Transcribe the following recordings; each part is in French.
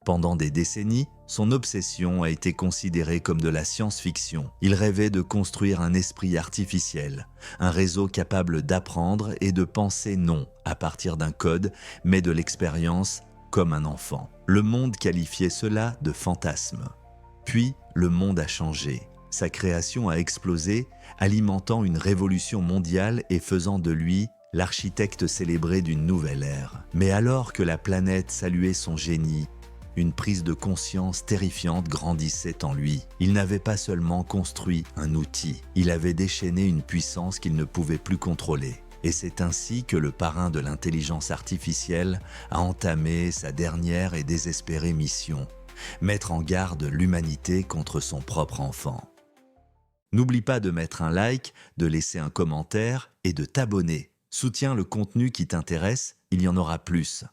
Pendant des décennies, son obsession a été considérée comme de la science-fiction. Il rêvait de construire un esprit artificiel, un réseau capable d'apprendre et de penser non à partir d'un code, mais de l'expérience comme un enfant. Le monde qualifiait cela de fantasme. Puis, le monde a changé. Sa création a explosé, alimentant une révolution mondiale et faisant de lui l'architecte célébré d'une nouvelle ère. Mais alors que la planète saluait son génie, une prise de conscience terrifiante grandissait en lui. Il n'avait pas seulement construit un outil, il avait déchaîné une puissance qu'il ne pouvait plus contrôler. Et c'est ainsi que le parrain de l'intelligence artificielle a entamé sa dernière et désespérée mission, mettre en garde l'humanité contre son propre enfant. N'oublie pas de mettre un like, de laisser un commentaire et de t'abonner. Soutiens le contenu qui t'intéresse, il y en aura plus.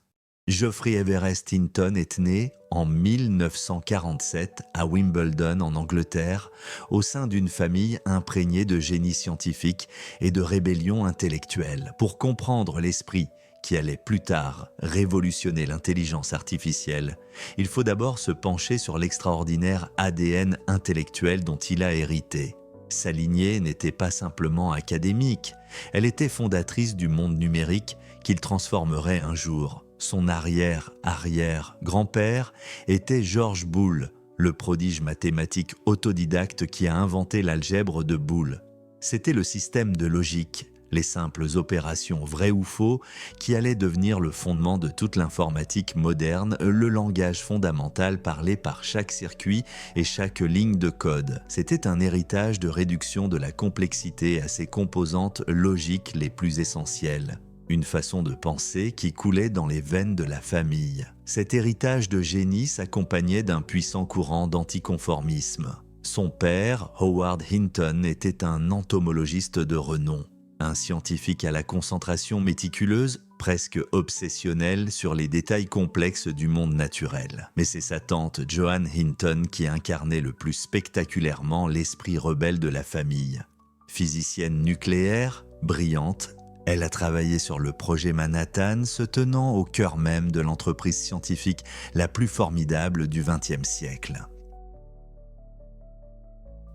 Geoffrey Everest Hinton est né en 1947 à Wimbledon en Angleterre, au sein d'une famille imprégnée de génie scientifique et de rébellion intellectuelle. Pour comprendre l'esprit qui allait plus tard révolutionner l'intelligence artificielle, il faut d'abord se pencher sur l'extraordinaire ADN intellectuel dont il a hérité. Sa lignée n'était pas simplement académique, elle était fondatrice du monde numérique qu'il transformerait un jour. Son arrière-arrière-grand-père était George Boole, le prodige mathématique autodidacte qui a inventé l'algèbre de Boole. C'était le système de logique, les simples opérations vraies ou faux, qui allaient devenir le fondement de toute l'informatique moderne, le langage fondamental parlé par chaque circuit et chaque ligne de code. C'était un héritage de réduction de la complexité à ses composantes logiques les plus essentielles. Une façon de penser qui coulait dans les veines de la famille. Cet héritage de génie s'accompagnait d'un puissant courant d'anticonformisme. Son père, Howard Hinton, était un entomologiste de renom, un scientifique à la concentration méticuleuse, presque obsessionnelle sur les détails complexes du monde naturel. Mais c'est sa tante Joan Hinton qui incarnait le plus spectaculairement l'esprit rebelle de la famille. Physicienne nucléaire, brillante, elle a travaillé sur le projet Manhattan, se tenant au cœur même de l'entreprise scientifique la plus formidable du XXe siècle.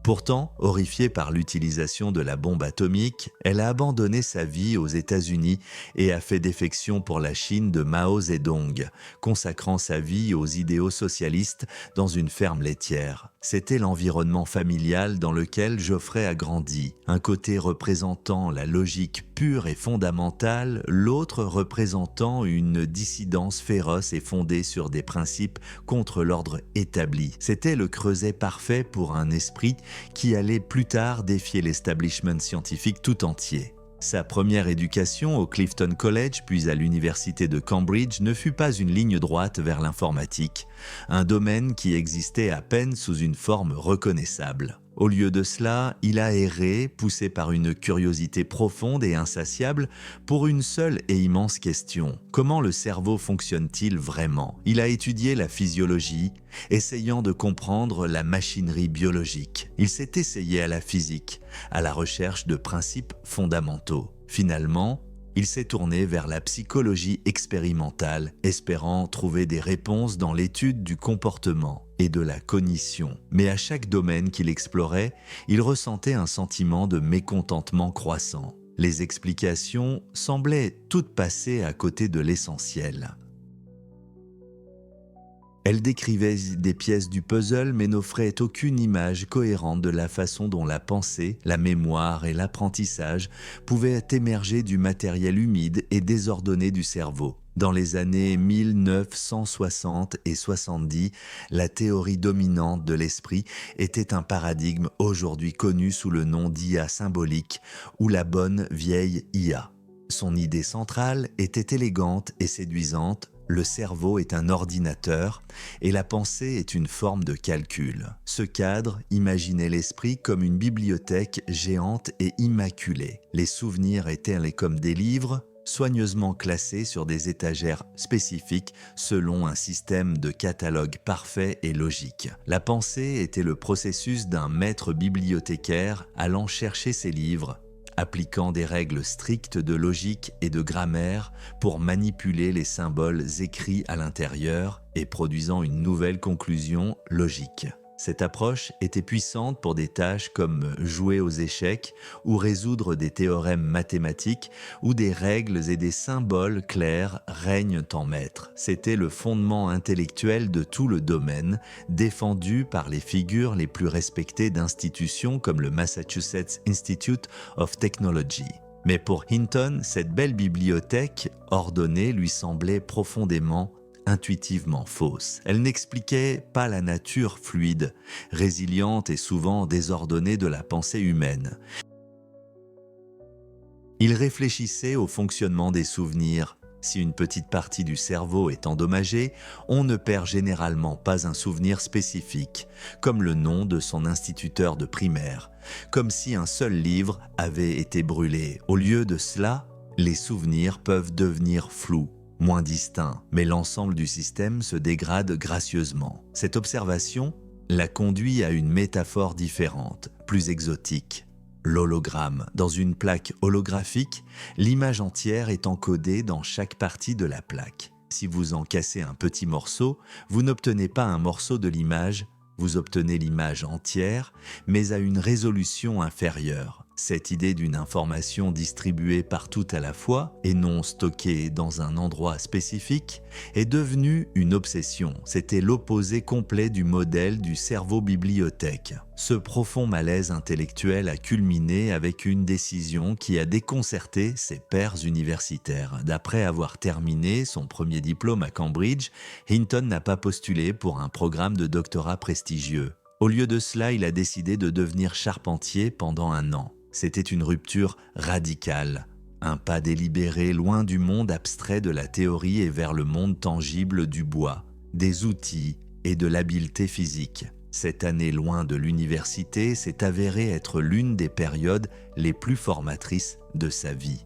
Pourtant, horrifiée par l'utilisation de la bombe atomique, elle a abandonné sa vie aux États-Unis et a fait défection pour la Chine de Mao Zedong, consacrant sa vie aux idéaux socialistes dans une ferme laitière. C'était l'environnement familial dans lequel Geoffrey a grandi, un côté représentant la logique pure et fondamentale, l'autre représentant une dissidence féroce et fondée sur des principes contre l'ordre établi. C'était le creuset parfait pour un esprit qui allait plus tard défier l'establishment scientifique tout entier. Sa première éducation au Clifton College puis à l'université de Cambridge ne fut pas une ligne droite vers l'informatique, un domaine qui existait à peine sous une forme reconnaissable. Au lieu de cela, il a erré, poussé par une curiosité profonde et insatiable, pour une seule et immense question. Comment le cerveau fonctionne-t-il vraiment? Il a étudié la physiologie, essayant de comprendre la machinerie biologique. Il s'est essayé à la physique, à la recherche de principes fondamentaux. Finalement, il s'est tourné vers la psychologie expérimentale, espérant trouver des réponses dans l'étude du comportement et de la cognition. Mais à chaque domaine qu'il explorait, il ressentait un sentiment de mécontentement croissant. Les explications semblaient toutes passer à côté de l'essentiel. Elle décrivait des pièces du puzzle mais n'offrait aucune image cohérente de la façon dont la pensée, la mémoire et l'apprentissage pouvaient émerger du matériel humide et désordonné du cerveau. Dans les années 1960 et 70, la théorie dominante de l'esprit était un paradigme aujourd'hui connu sous le nom d'IA symbolique ou la bonne vieille IA. Son idée centrale était élégante et séduisante. Le cerveau est un ordinateur et la pensée est une forme de calcul. Ce cadre imaginait l'esprit comme une bibliothèque géante et immaculée. Les souvenirs étaient comme des livres, soigneusement classés sur des étagères spécifiques selon un système de catalogue parfait et logique. La pensée était le processus d'un maître bibliothécaire allant chercher ses livres, appliquant des règles strictes de logique et de grammaire pour manipuler les symboles écrits à l'intérieur et produisant une nouvelle conclusion logique. Cette approche était puissante pour des tâches comme jouer aux échecs ou résoudre des théorèmes mathématiques où des règles et des symboles clairs règnent en maître. C'était le fondement intellectuel de tout le domaine, défendu par les figures les plus respectées d'institutions comme le Massachusetts Institute of Technology. Mais pour Hinton, cette belle bibliothèque ordonnée lui semblait profondément intuitivement fausse. Elle n'expliquait pas la nature fluide, résiliente et souvent désordonnée de la pensée humaine. Il réfléchissait au fonctionnement des souvenirs. Si une petite partie du cerveau est endommagée, on ne perd généralement pas un souvenir spécifique, comme le nom de son instituteur de primaire, comme si un seul livre avait été brûlé. Au lieu de cela, les souvenirs peuvent devenir flous, moins distinct, mais l'ensemble du système se dégrade gracieusement. Cette observation la conduit à une métaphore différente, plus exotique. L'hologramme. Dans une plaque holographique, l'image entière est encodée dans chaque partie de la plaque. Si vous en cassez un petit morceau, vous n'obtenez pas un morceau de l'image, vous obtenez l'image entière, mais à une résolution inférieure. Cette idée d'une information distribuée partout à la fois et non stockée dans un endroit spécifique est devenue une obsession. C'était l'opposé complet du modèle du cerveau bibliothèque. Ce profond malaise intellectuel a culminé avec une décision qui a déconcerté ses pairs universitaires. D'après avoir terminé son premier diplôme à Cambridge, Hinton n'a pas postulé pour un programme de doctorat prestigieux. Au lieu de cela, il a décidé de devenir charpentier pendant 1 an. C'était une rupture radicale, un pas délibéré loin du monde abstrait de la théorie et vers le monde tangible du bois, des outils et de l'habileté physique. Cette année loin de l'université s'est avérée être l'une des périodes les plus formatrices de sa vie.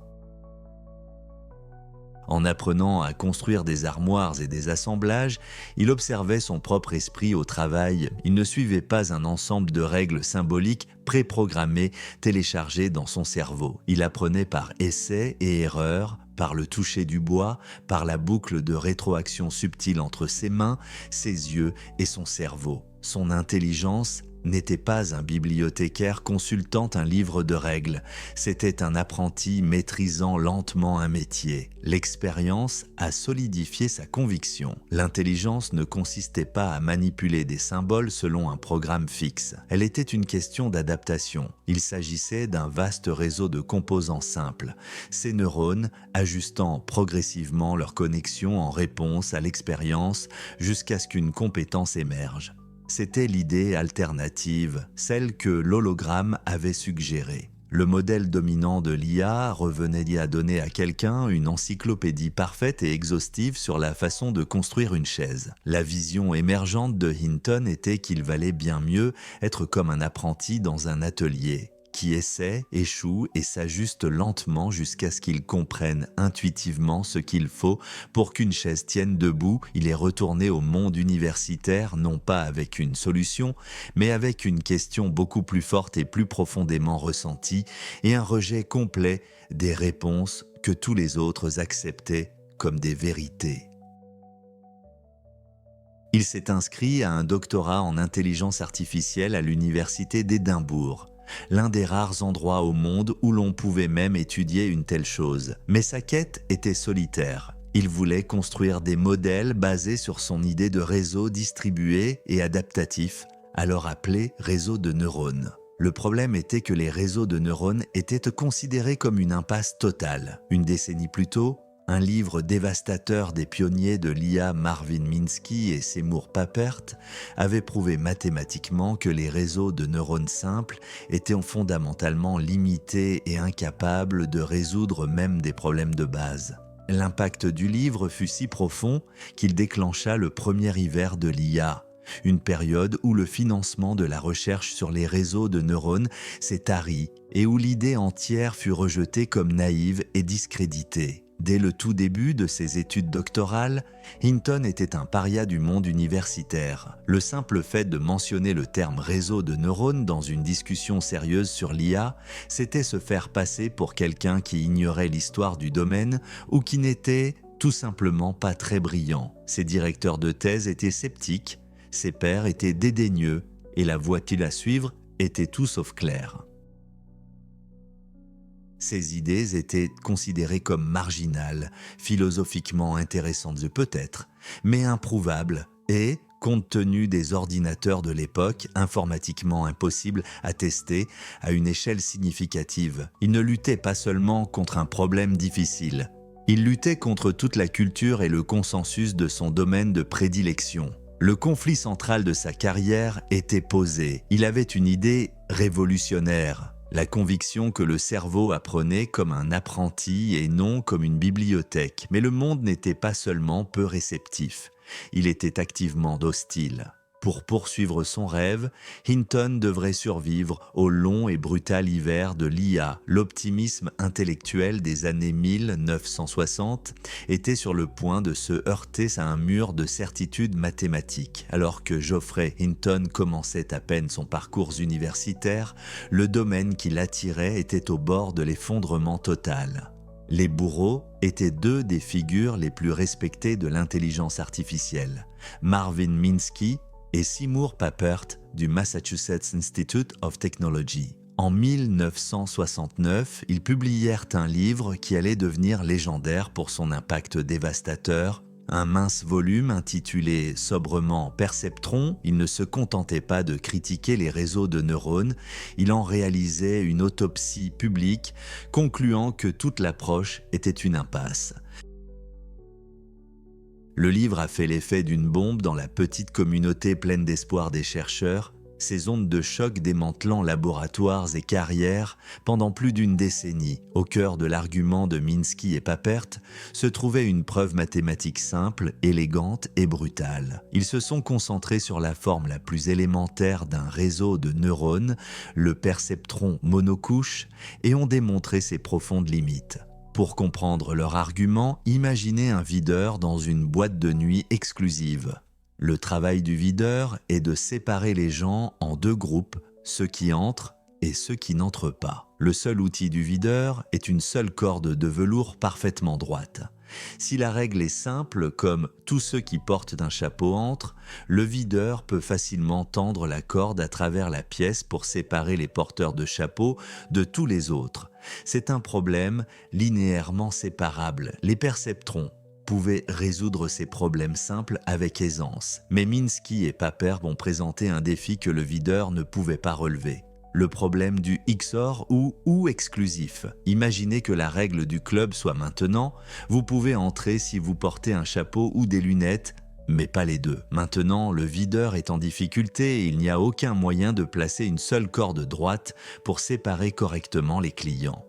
En apprenant à construire des armoires et des assemblages, il observait son propre esprit au travail. Il ne suivait pas un ensemble de règles symboliques préprogrammées téléchargées dans son cerveau. Il apprenait par essais et erreurs, par le toucher du bois, par la boucle de rétroaction subtile entre ses mains, ses yeux et son cerveau. Son intelligence n'était pas un bibliothécaire consultant un livre de règles, c'était un apprenti maîtrisant lentement un métier. L'expérience a solidifié sa conviction. L'intelligence ne consistait pas à manipuler des symboles selon un programme fixe. Elle était une question d'adaptation. Il s'agissait d'un vaste réseau de composants simples, ces neurones ajustant progressivement leur connexion en réponse à l'expérience jusqu'à ce qu'une compétence émerge. C'était l'idée alternative, celle que l'hologramme avait suggérée. Le modèle dominant de l'IA revenait à donner à quelqu'un une encyclopédie parfaite et exhaustive sur la façon de construire une chaise. La vision émergente de Hinton était qu'il valait bien mieux être comme un apprenti dans un atelier, qui essaie, échoue et s'ajuste lentement jusqu'à ce qu'il comprenne intuitivement ce qu'il faut pour qu'une chaise tienne debout. Il est retourné au monde universitaire non pas avec une solution, mais avec une question beaucoup plus forte et plus profondément ressentie et un rejet complet des réponses que tous les autres acceptaient comme des vérités. Il s'est inscrit à un doctorat en intelligence artificielle à l'université d'Édimbourg, l'un des rares endroits au monde où l'on pouvait même étudier une telle chose. Mais sa quête était solitaire. Il voulait construire des modèles basés sur son idée de réseau distribué et adaptatif, alors appelé réseau de neurones. Le problème était que les réseaux de neurones étaient considérés comme une impasse totale. Une décennie plus tôt, un livre dévastateur des pionniers de l'IA Marvin Minsky et Seymour Papert avait prouvé mathématiquement que les réseaux de neurones simples étaient fondamentalement limités et incapables de résoudre même des problèmes de base. L'impact du livre fut si profond qu'il déclencha le premier hiver de l'IA, une période où le financement de la recherche sur les réseaux de neurones s'est tari et où l'idée entière fut rejetée comme naïve et discréditée. Dès le tout début de ses études doctorales, Hinton était un paria du monde universitaire. Le simple fait de mentionner le terme réseau de neurones dans une discussion sérieuse sur l'IA, c'était se faire passer pour quelqu'un qui ignorait l'histoire du domaine ou qui n'était tout simplement pas très brillant. Ses directeurs de thèse étaient sceptiques, ses pairs étaient dédaigneux et la voie-t-il à suivre était tout sauf claire. Ces idées étaient considérées comme marginales, philosophiquement intéressantes peut-être, mais improuvables et, compte tenu des ordinateurs de l'époque, informatiquement impossibles à tester à une échelle significative. Il ne luttait pas seulement contre un problème difficile, il luttait contre toute la culture et le consensus de son domaine de prédilection. Le conflit central de sa carrière était posé. Il avait une idée révolutionnaire. La conviction que le cerveau apprenait comme un apprenti et non comme une bibliothèque. Mais le monde n'était pas seulement peu réceptif, il était activement hostile. Pour poursuivre son rêve, Hinton devrait survivre au long et brutal hiver de l'IA. L'optimisme intellectuel des années 1960 était sur le point de se heurter à un mur de certitudes mathématiques. Alors que Geoffrey Hinton commençait à peine son parcours universitaire, le domaine qui l'attirait était au bord de l'effondrement total. Les bourreaux étaient deux des figures les plus respectées de l'intelligence artificielle, Marvin Minsky et Seymour Papert du Massachusetts Institute of Technology. En 1969, ils publièrent un livre qui allait devenir légendaire pour son impact dévastateur. Un mince volume intitulé sobrement Perceptron, il ne se contentait pas de critiquer les réseaux de neurones, il en réalisait une autopsie publique, concluant que toute l'approche était une impasse. Le livre a fait l'effet d'une bombe dans la petite communauté pleine d'espoir des chercheurs, ces ondes de choc démantelant laboratoires et carrières pendant plus d'une décennie. Au cœur de l'argument de Minsky et Papert se trouvait une preuve mathématique simple, élégante et brutale. Ils se sont concentrés sur la forme la plus élémentaire d'un réseau de neurones, le perceptron monocouche, et ont démontré ses profondes limites. Pour comprendre leur argument, imaginez un videur dans une boîte de nuit exclusive. Le travail du videur est de séparer les gens en deux groupes, ceux qui entrent et ceux qui n'entrent pas. Le seul outil du videur est une seule corde de velours parfaitement droite. Si la règle est simple, comme tous ceux qui portent un chapeau entrent, le videur peut facilement tendre la corde à travers la pièce pour séparer les porteurs de chapeaux de tous les autres. C'est un problème linéairement séparable. Les perceptrons pouvaient résoudre ces problèmes simples avec aisance. Mais Minsky et Papert vont présenter un défi que le videur ne pouvait pas relever. Le problème du XOR ou exclusif. Imaginez que la règle du club soit maintenant, vous pouvez entrer si vous portez un chapeau ou des lunettes, mais pas les deux. Maintenant, le videur est en difficulté et il n'y a aucun moyen de placer une seule corde droite pour séparer correctement les clients.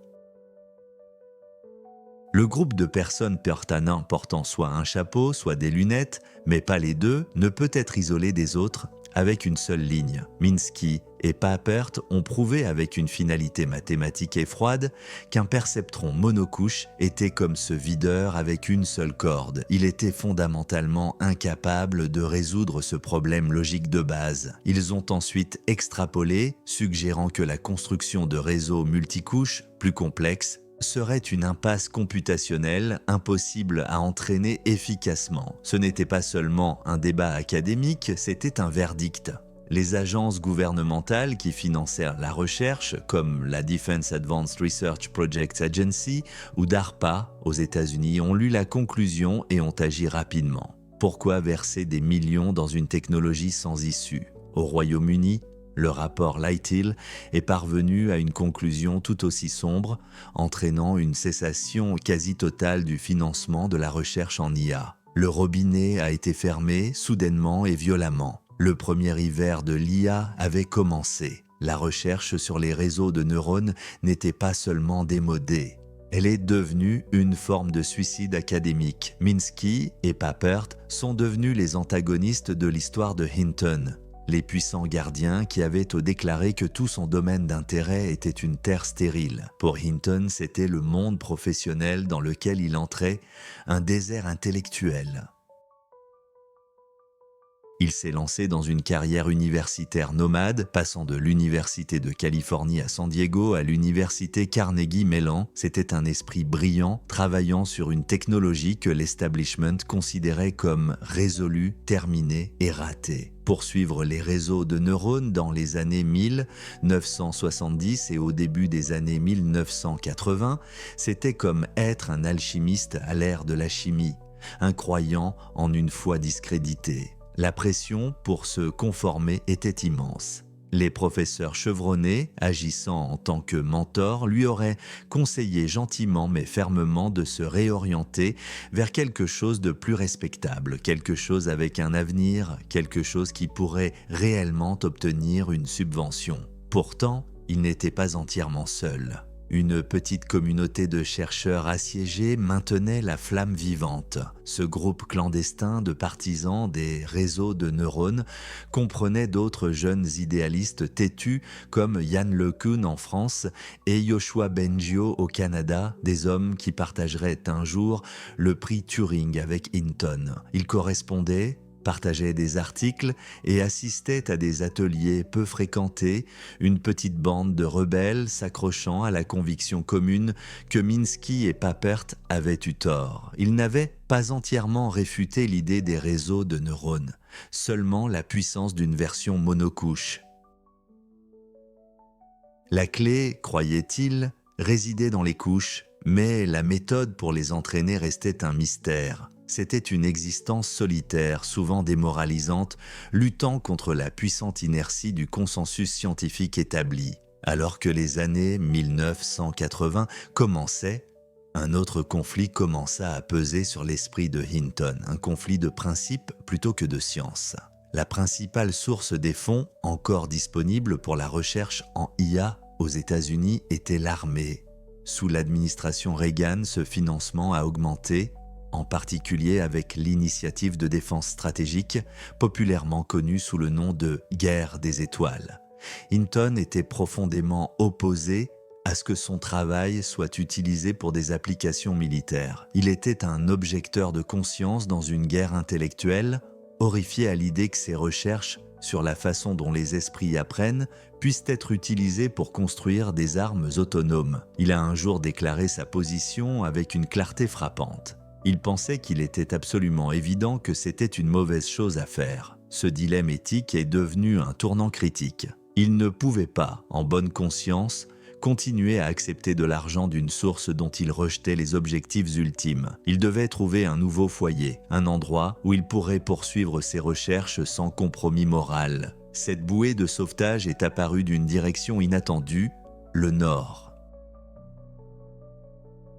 Le groupe de personnes pertanents portant soit un chapeau, soit des lunettes, mais pas les deux, ne peut être isolé des autres avec une seule ligne. Minsky et Papert ont prouvé avec une finalité mathématique et froide qu'un perceptron monocouche était comme ce videur avec une seule corde. Il était fondamentalement incapable de résoudre ce problème logique de base. Ils ont ensuite extrapolé, suggérant que la construction de réseaux multicouches, plus complexes, serait une impasse computationnelle impossible à entraîner efficacement. Ce n'était pas seulement un débat académique, c'était un verdict. Les agences gouvernementales qui financèrent la recherche, comme la Defense Advanced Research Projects Agency ou DARPA aux États-Unis, ont lu la conclusion et ont agi rapidement. Pourquoi verser des millions dans une technologie sans issue? Au Royaume-Uni, le rapport Lighthill est parvenu à une conclusion tout aussi sombre, entraînant une cessation quasi totale du financement de la recherche en IA. Le robinet a été fermé soudainement et violemment. Le premier hiver de l'IA avait commencé. La recherche sur les réseaux de neurones n'était pas seulement démodée. Elle est devenue une forme de suicide académique. Minsky et Papert sont devenus les antagonistes de l'histoire de Hinton. les puissants gardiens qui avaient déclaré que tout son domaine d'intérêt était une terre stérile. Pour Hinton, c'était le monde professionnel dans lequel il entrait, un désert intellectuel. Il s'est lancé dans une carrière universitaire nomade, passant de l'Université de Californie à San Diego à l'Université Carnegie Mellon. C'était un esprit brillant, travaillant sur une technologie que l'establishment considérait comme résolue, terminée et ratée. Poursuivre les réseaux de neurones dans les années 1970 et au début des années 1980, c'était comme être un alchimiste à l'ère de la chimie, un croyant en une foi discréditée. La pression pour se conformer était immense. Les professeurs chevronnés, agissant en tant que mentors, lui auraient conseillé gentiment mais fermement de se réorienter vers quelque chose de plus respectable, quelque chose avec un avenir, quelque chose qui pourrait réellement obtenir une subvention. Pourtant, il n'était pas entièrement seul. Une petite communauté de chercheurs assiégés maintenait la flamme vivante. Ce groupe clandestin de partisans des réseaux de neurones comprenait d'autres jeunes idéalistes têtus comme Yann LeCun en France et Yoshua Bengio au Canada, des hommes qui partageraient un jour le prix Turing avec Hinton. Ils correspondaient, partageait des articles et assistait à des ateliers peu fréquentés, une petite bande de rebelles s'accrochant à la conviction commune que Minsky et Papert avaient eu tort. Ils n'avaient pas entièrement réfuté l'idée des réseaux de neurones, seulement la puissance d'une version monocouche. La clé, croyait-il, résidait dans les couches, mais la méthode pour les entraîner restait un mystère. C'était une existence solitaire, souvent démoralisante, luttant contre la puissante inertie du consensus scientifique établi. Alors que les années 1980 commençaient, un autre conflit commença à peser sur l'esprit de Hinton, un conflit de principe plutôt que de science. La principale source des fonds encore disponibles pour la recherche en IA aux États-Unis était l'armée. Sous l'administration Reagan, ce financement a augmenté, en particulier avec l'initiative de défense stratégique, populairement connue sous le nom de « guerre des étoiles ». Hinton était profondément opposé à ce que son travail soit utilisé pour des applications militaires. Il était un objecteur de conscience dans une guerre intellectuelle, horrifié à l'idée que ses recherches sur la façon dont les esprits apprennent puissent être utilisées pour construire des armes autonomes. Il a un jour déclaré sa position avec une clarté frappante. Il pensait qu'il était absolument évident que c'était une mauvaise chose à faire. Ce dilemme éthique est devenu un tournant critique. Il ne pouvait pas, en bonne conscience, continuer à accepter de l'argent d'une source dont il rejetait les objectifs ultimes. Il devait trouver un nouveau foyer, un endroit où il pourrait poursuivre ses recherches sans compromis moral. Cette bouée de sauvetage est apparue d'une direction inattendue, le Nord.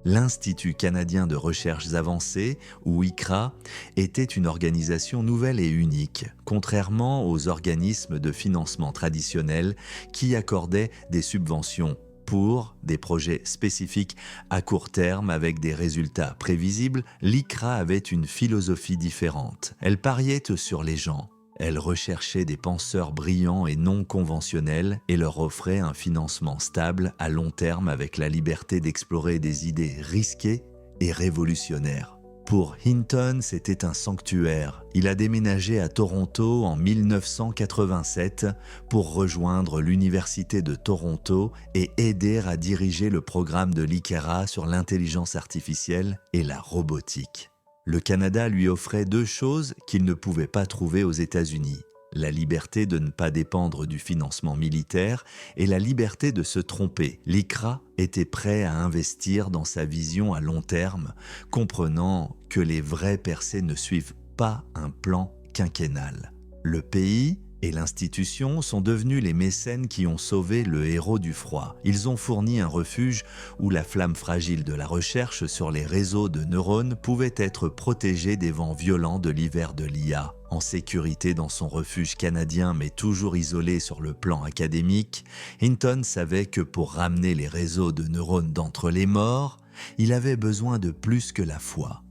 L'Institut canadien de recherches avancées, ou ICRA, était une organisation nouvelle et unique, contrairement aux organismes de financement traditionnels qui accordaient des subventions pour des projets spécifiques à court terme avec des résultats prévisibles. L'ICRA avait une philosophie différente. Elle pariait sur les gens. Elle recherchait des penseurs brillants et non conventionnels et leur offrait un financement stable à long terme avec la liberté d'explorer des idées risquées et révolutionnaires. Pour Hinton, c'était un sanctuaire. Il a déménagé à Toronto en 1987 pour rejoindre l'Université de Toronto et aider à diriger le programme de l'ICRA sur l'intelligence artificielle et la robotique. Le Canada lui offrait deux choses qu'il ne pouvait pas trouver aux États-Unis. La liberté de ne pas dépendre du financement militaire et la liberté de se tromper. L'ICRA était prêt à investir dans sa vision à long terme, comprenant que les vraies percées ne suivent pas un plan quinquennal. Le pays et l'institution sont devenus les mécènes qui ont sauvé le héros du froid. Ils ont fourni un refuge où la flamme fragile de la recherche sur les réseaux de neurones pouvait être protégée des vents violents de l'hiver de l'IA. En sécurité dans son refuge canadien mais toujours isolé sur le plan académique, Hinton savait que pour ramener les réseaux de neurones d'entre les morts, il avait besoin de plus que la foi.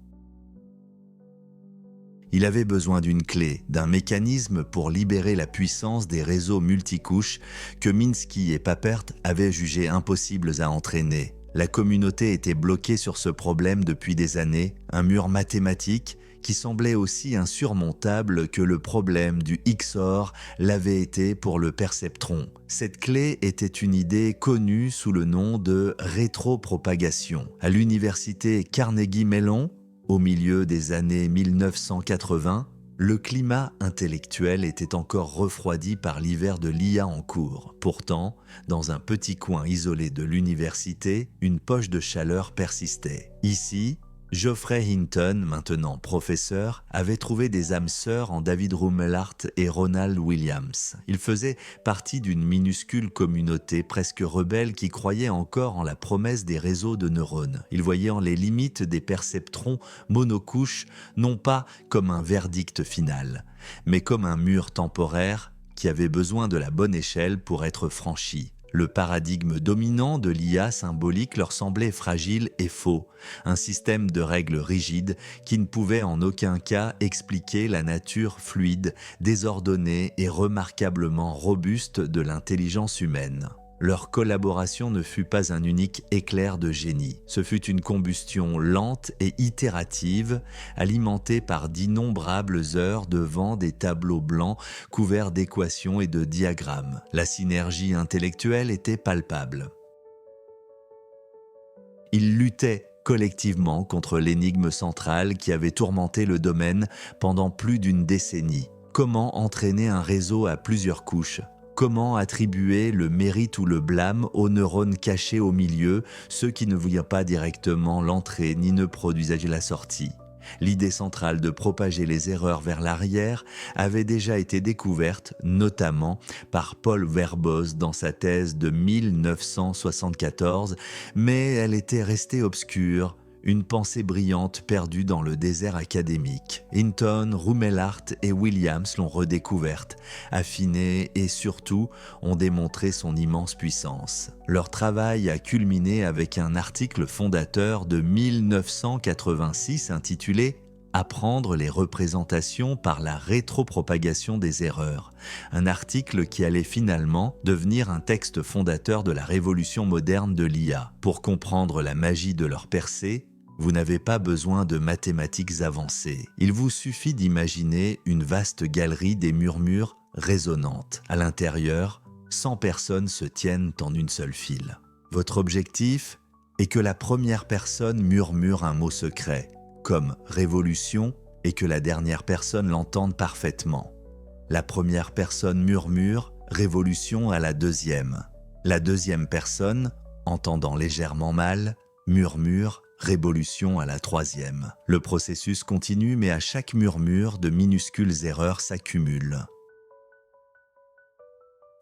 Il avait besoin d'une clé, d'un mécanisme pour libérer la puissance des réseaux multicouches que Minsky et Papert avaient jugés impossibles à entraîner. La communauté était bloquée sur ce problème depuis des années, un mur mathématique qui semblait aussi insurmontable que le problème du XOR l'avait été pour le perceptron. Cette clé était une idée connue sous le nom de rétropropagation. À l'université Carnegie Mellon, au milieu des années 1980, le climat intellectuel était encore refroidi par l'hiver de l'IA en cours. Pourtant, dans un petit coin isolé de l'université, une poche de chaleur persistait. Ici, Geoffrey Hinton, maintenant professeur, avait trouvé des âmes sœurs en David Rumelart et Ronald Williams. Il faisait partie d'une minuscule communauté presque rebelle qui croyait encore en la promesse des réseaux de neurones. Il voyait en les limites des perceptrons monocouches non pas comme un verdict final, mais comme un mur temporaire qui avait besoin de la bonne échelle pour être franchi. Le paradigme dominant de l'IA symbolique leur semblait fragile et faux, un système de règles rigides qui ne pouvait en aucun cas expliquer la nature fluide, désordonnée et remarquablement robuste de l'intelligence humaine. Leur collaboration ne fut pas un unique éclair de génie. Ce fut une combustion lente et itérative, alimentée par d'innombrables heures devant des tableaux blancs couverts d'équations et de diagrammes. La synergie intellectuelle était palpable. Ils luttaient collectivement contre l'énigme centrale qui avait tourmenté le domaine pendant plus d'une décennie. Comment entraîner un réseau à plusieurs couches ? Comment attribuer le mérite ou le blâme aux neurones cachés au milieu, ceux qui ne voyaient pas directement l'entrée ni ne produisaient la sortie? L'idée centrale de propager les erreurs vers l'arrière avait déjà été découverte, notamment par Paul Verbos dans sa thèse de 1974, mais elle était restée obscure. Une pensée brillante perdue dans le désert académique. Hinton, Rumelart et Williams l'ont redécouverte, affinée et surtout ont démontré son immense puissance. Leur travail a culminé avec un article fondateur de 1986 intitulé « Apprendre les représentations par la rétropropagation des erreurs », un article qui allait finalement devenir un texte fondateur de la révolution moderne de l'IA. Pour comprendre la magie de leur percée, vous n'avez pas besoin de mathématiques avancées. Il vous suffit d'imaginer une vaste galerie des murmures résonnantes. À l'intérieur, 100 personnes se tiennent en une seule file. Votre objectif est que la première personne murmure un mot secret, comme « révolution », et que la dernière personne l'entende parfaitement. La première personne murmure « révolution » à la deuxième. La deuxième personne, entendant légèrement mal, murmure révolution à la troisième. Le processus continue, mais à chaque murmure, de minuscules erreurs s'accumulent.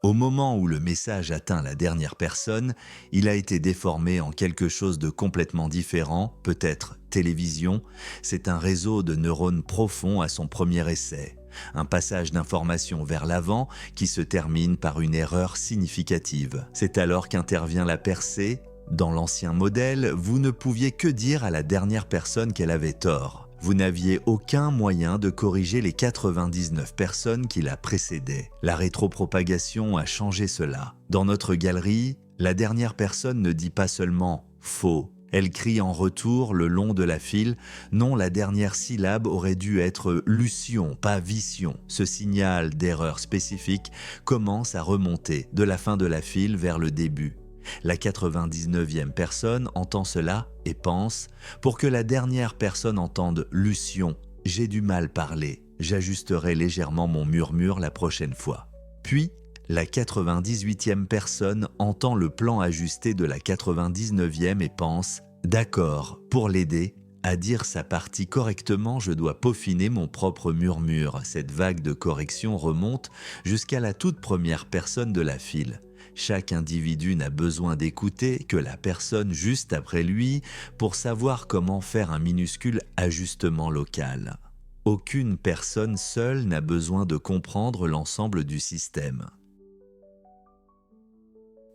Au moment où le message atteint la dernière personne, il a été déformé en quelque chose de complètement différent, peut-être télévision. C'est un réseau de neurones profonds à son premier essai. Un passage d'information vers l'avant qui se termine par une erreur significative. C'est alors qu'intervient la percée. Dans l'ancien modèle, vous ne pouviez que dire à la dernière personne qu'elle avait tort. Vous n'aviez aucun moyen de corriger les 99 personnes qui la précédaient. La rétropropagation a changé cela. Dans notre galerie, la dernière personne ne dit pas seulement « faux ». Elle crie en retour le long de la file « non, la dernière syllabe aurait dû être « lution », pas « vision ». Ce signal d'erreur spécifique commence à remonter de la fin de la file vers le début. La 99e personne entend cela et pense « Pour que la dernière personne entende « lution », j'ai du mal parler, j'ajusterai légèrement mon murmure la prochaine fois. » Puis, la 98e personne entend le plan ajusté de la 99e et pense « D'accord, pour l'aider, à dire sa partie correctement, je dois peaufiner mon propre murmure. » Cette vague de correction remonte jusqu'à la toute première personne de la file. Chaque individu n'a besoin d'écouter que la personne juste après lui pour savoir comment faire un minuscule ajustement local. Aucune personne seule n'a besoin de comprendre l'ensemble du système.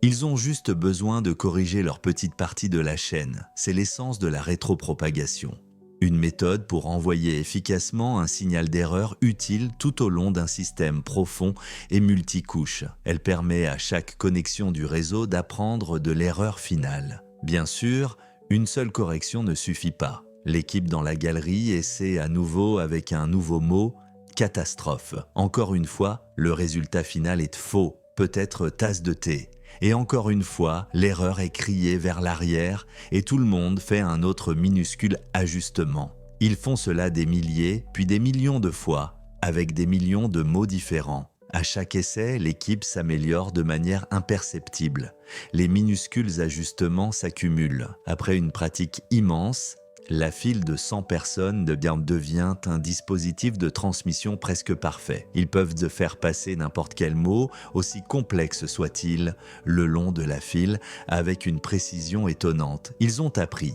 Ils ont juste besoin de corriger leur petite partie de la chaîne. C'est l'essence de la rétropropagation. Une méthode pour envoyer efficacement un signal d'erreur utile tout au long d'un système profond et multicouche. Elle permet à chaque connexion du réseau d'apprendre de l'erreur finale. Bien sûr, une seule correction ne suffit pas. L'équipe dans la galerie essaie à nouveau avec un nouveau mot, catastrophe. Encore une fois, le résultat final est faux, peut-être tasse de thé. Et encore une fois, l'erreur est criée vers l'arrière et tout le monde fait un autre minuscule ajustement. Ils font cela des milliers, puis des millions de fois, avec des millions de mots différents. À chaque essai, l'équipe s'améliore de manière imperceptible. Les minuscules ajustements s'accumulent. Après une pratique immense, la file de 100 personnes devient un dispositif de transmission presque parfait. Ils peuvent faire passer n'importe quel mot, aussi complexe soit-il, le long de la file, avec une précision étonnante. Ils ont appris.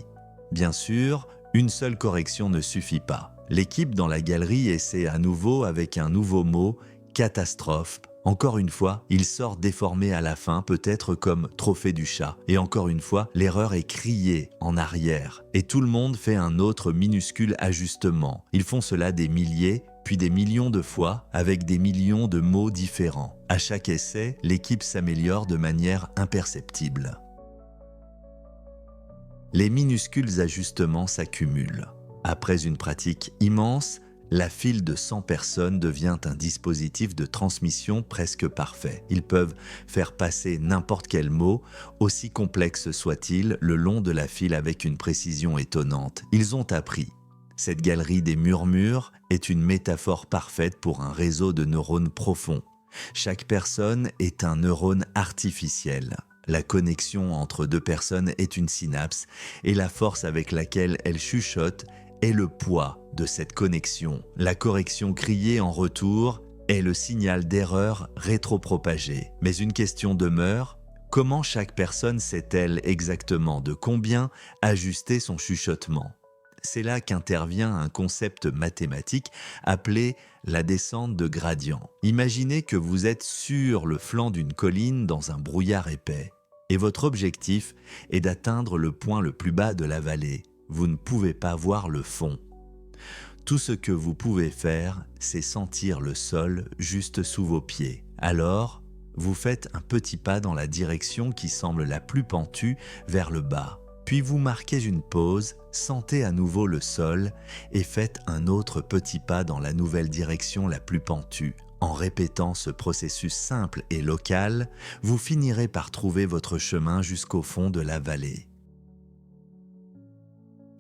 Bien sûr, une seule correction ne suffit pas. L'équipe dans la galerie essaie à nouveau avec un nouveau mot, catastrophe. Encore une fois, il sort déformé à la fin, peut-être comme trophée du chat. Et encore une fois, l'erreur est criée en arrière. Et tout le monde fait un autre minuscule ajustement. Ils font cela des milliers, puis des millions de fois, avec des millions de mots différents. À chaque essai, l'équipe s'améliore de manière imperceptible. Les minuscules ajustements s'accumulent. Après une pratique immense, la file de 100 personnes devient un dispositif de transmission presque parfait. Ils peuvent faire passer n'importe quel mot, aussi complexe soit-il, le long de la file avec une précision étonnante. Ils ont appris. Cette galerie des murmures est une métaphore parfaite pour un réseau de neurones profonds. Chaque personne est un neurone artificiel. La connexion entre deux personnes est une synapse et la force avec laquelle elles chuchotent est le poids de cette connexion. La correction criée en retour est le signal d'erreur rétropropagé. Mais une question demeure, comment chaque personne sait-elle exactement de combien ajuster son chuchotement ? C'est là qu'intervient un concept mathématique appelé la descente de gradient. Imaginez que vous êtes sur le flanc d'une colline dans un brouillard épais et votre objectif est d'atteindre le point le plus bas de la vallée. Vous ne pouvez pas voir le fond. Tout ce que vous pouvez faire, c'est sentir le sol juste sous vos pieds. Alors, vous faites un petit pas dans la direction qui semble la plus pentue vers le bas. Puis vous marquez une pause, sentez à nouveau le sol et faites un autre petit pas dans la nouvelle direction la plus pentue. En répétant ce processus simple et local, vous finirez par trouver votre chemin jusqu'au fond de la vallée.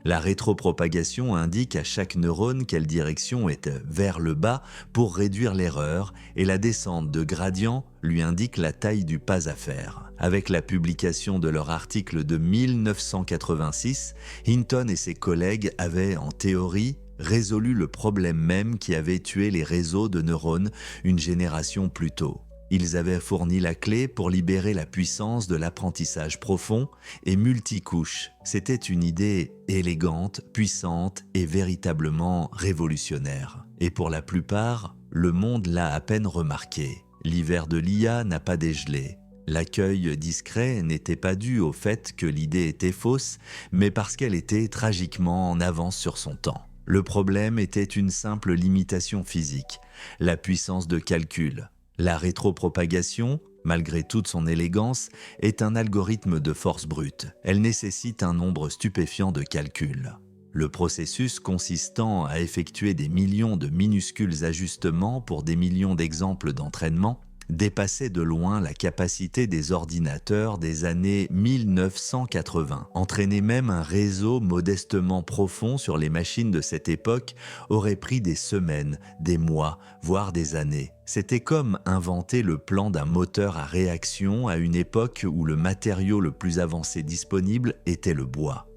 La rétropropagation indique à chaque neurone quelle direction est vers le bas pour réduire l'erreur et la descente de gradient lui indique la taille du pas à faire. Avec la publication de leur article de 1986, Hinton et ses collègues avaient, en théorie, résolu le problème même qui avait tué les réseaux de neurones une génération plus tôt. Ils avaient fourni la clé pour libérer la puissance de l'apprentissage profond et multicouche. C'était une idée élégante, puissante et véritablement révolutionnaire. Et pour la plupart, le monde l'a à peine remarqué. L'hiver de l'IA n'a pas dégelé. L'accueil discret n'était pas dû au fait que l'idée était fausse, mais parce qu'elle était tragiquement en avance sur son temps. Le problème était une simple limitation physique, la puissance de calcul. La rétropropagation, malgré toute son élégance, est un algorithme de force brute. Elle nécessite un nombre stupéfiant de calculs. Le processus consistant à effectuer des millions de minuscules ajustements pour des millions d'exemples d'entraînement dépassait de loin la capacité des ordinateurs des années 1980. Entraîner même un réseau modestement profond sur les machines de cette époque aurait pris des semaines, des mois, voire des années. C'était comme inventer le plan d'un moteur à réaction à une époque où le matériau le plus avancé disponible était le bois.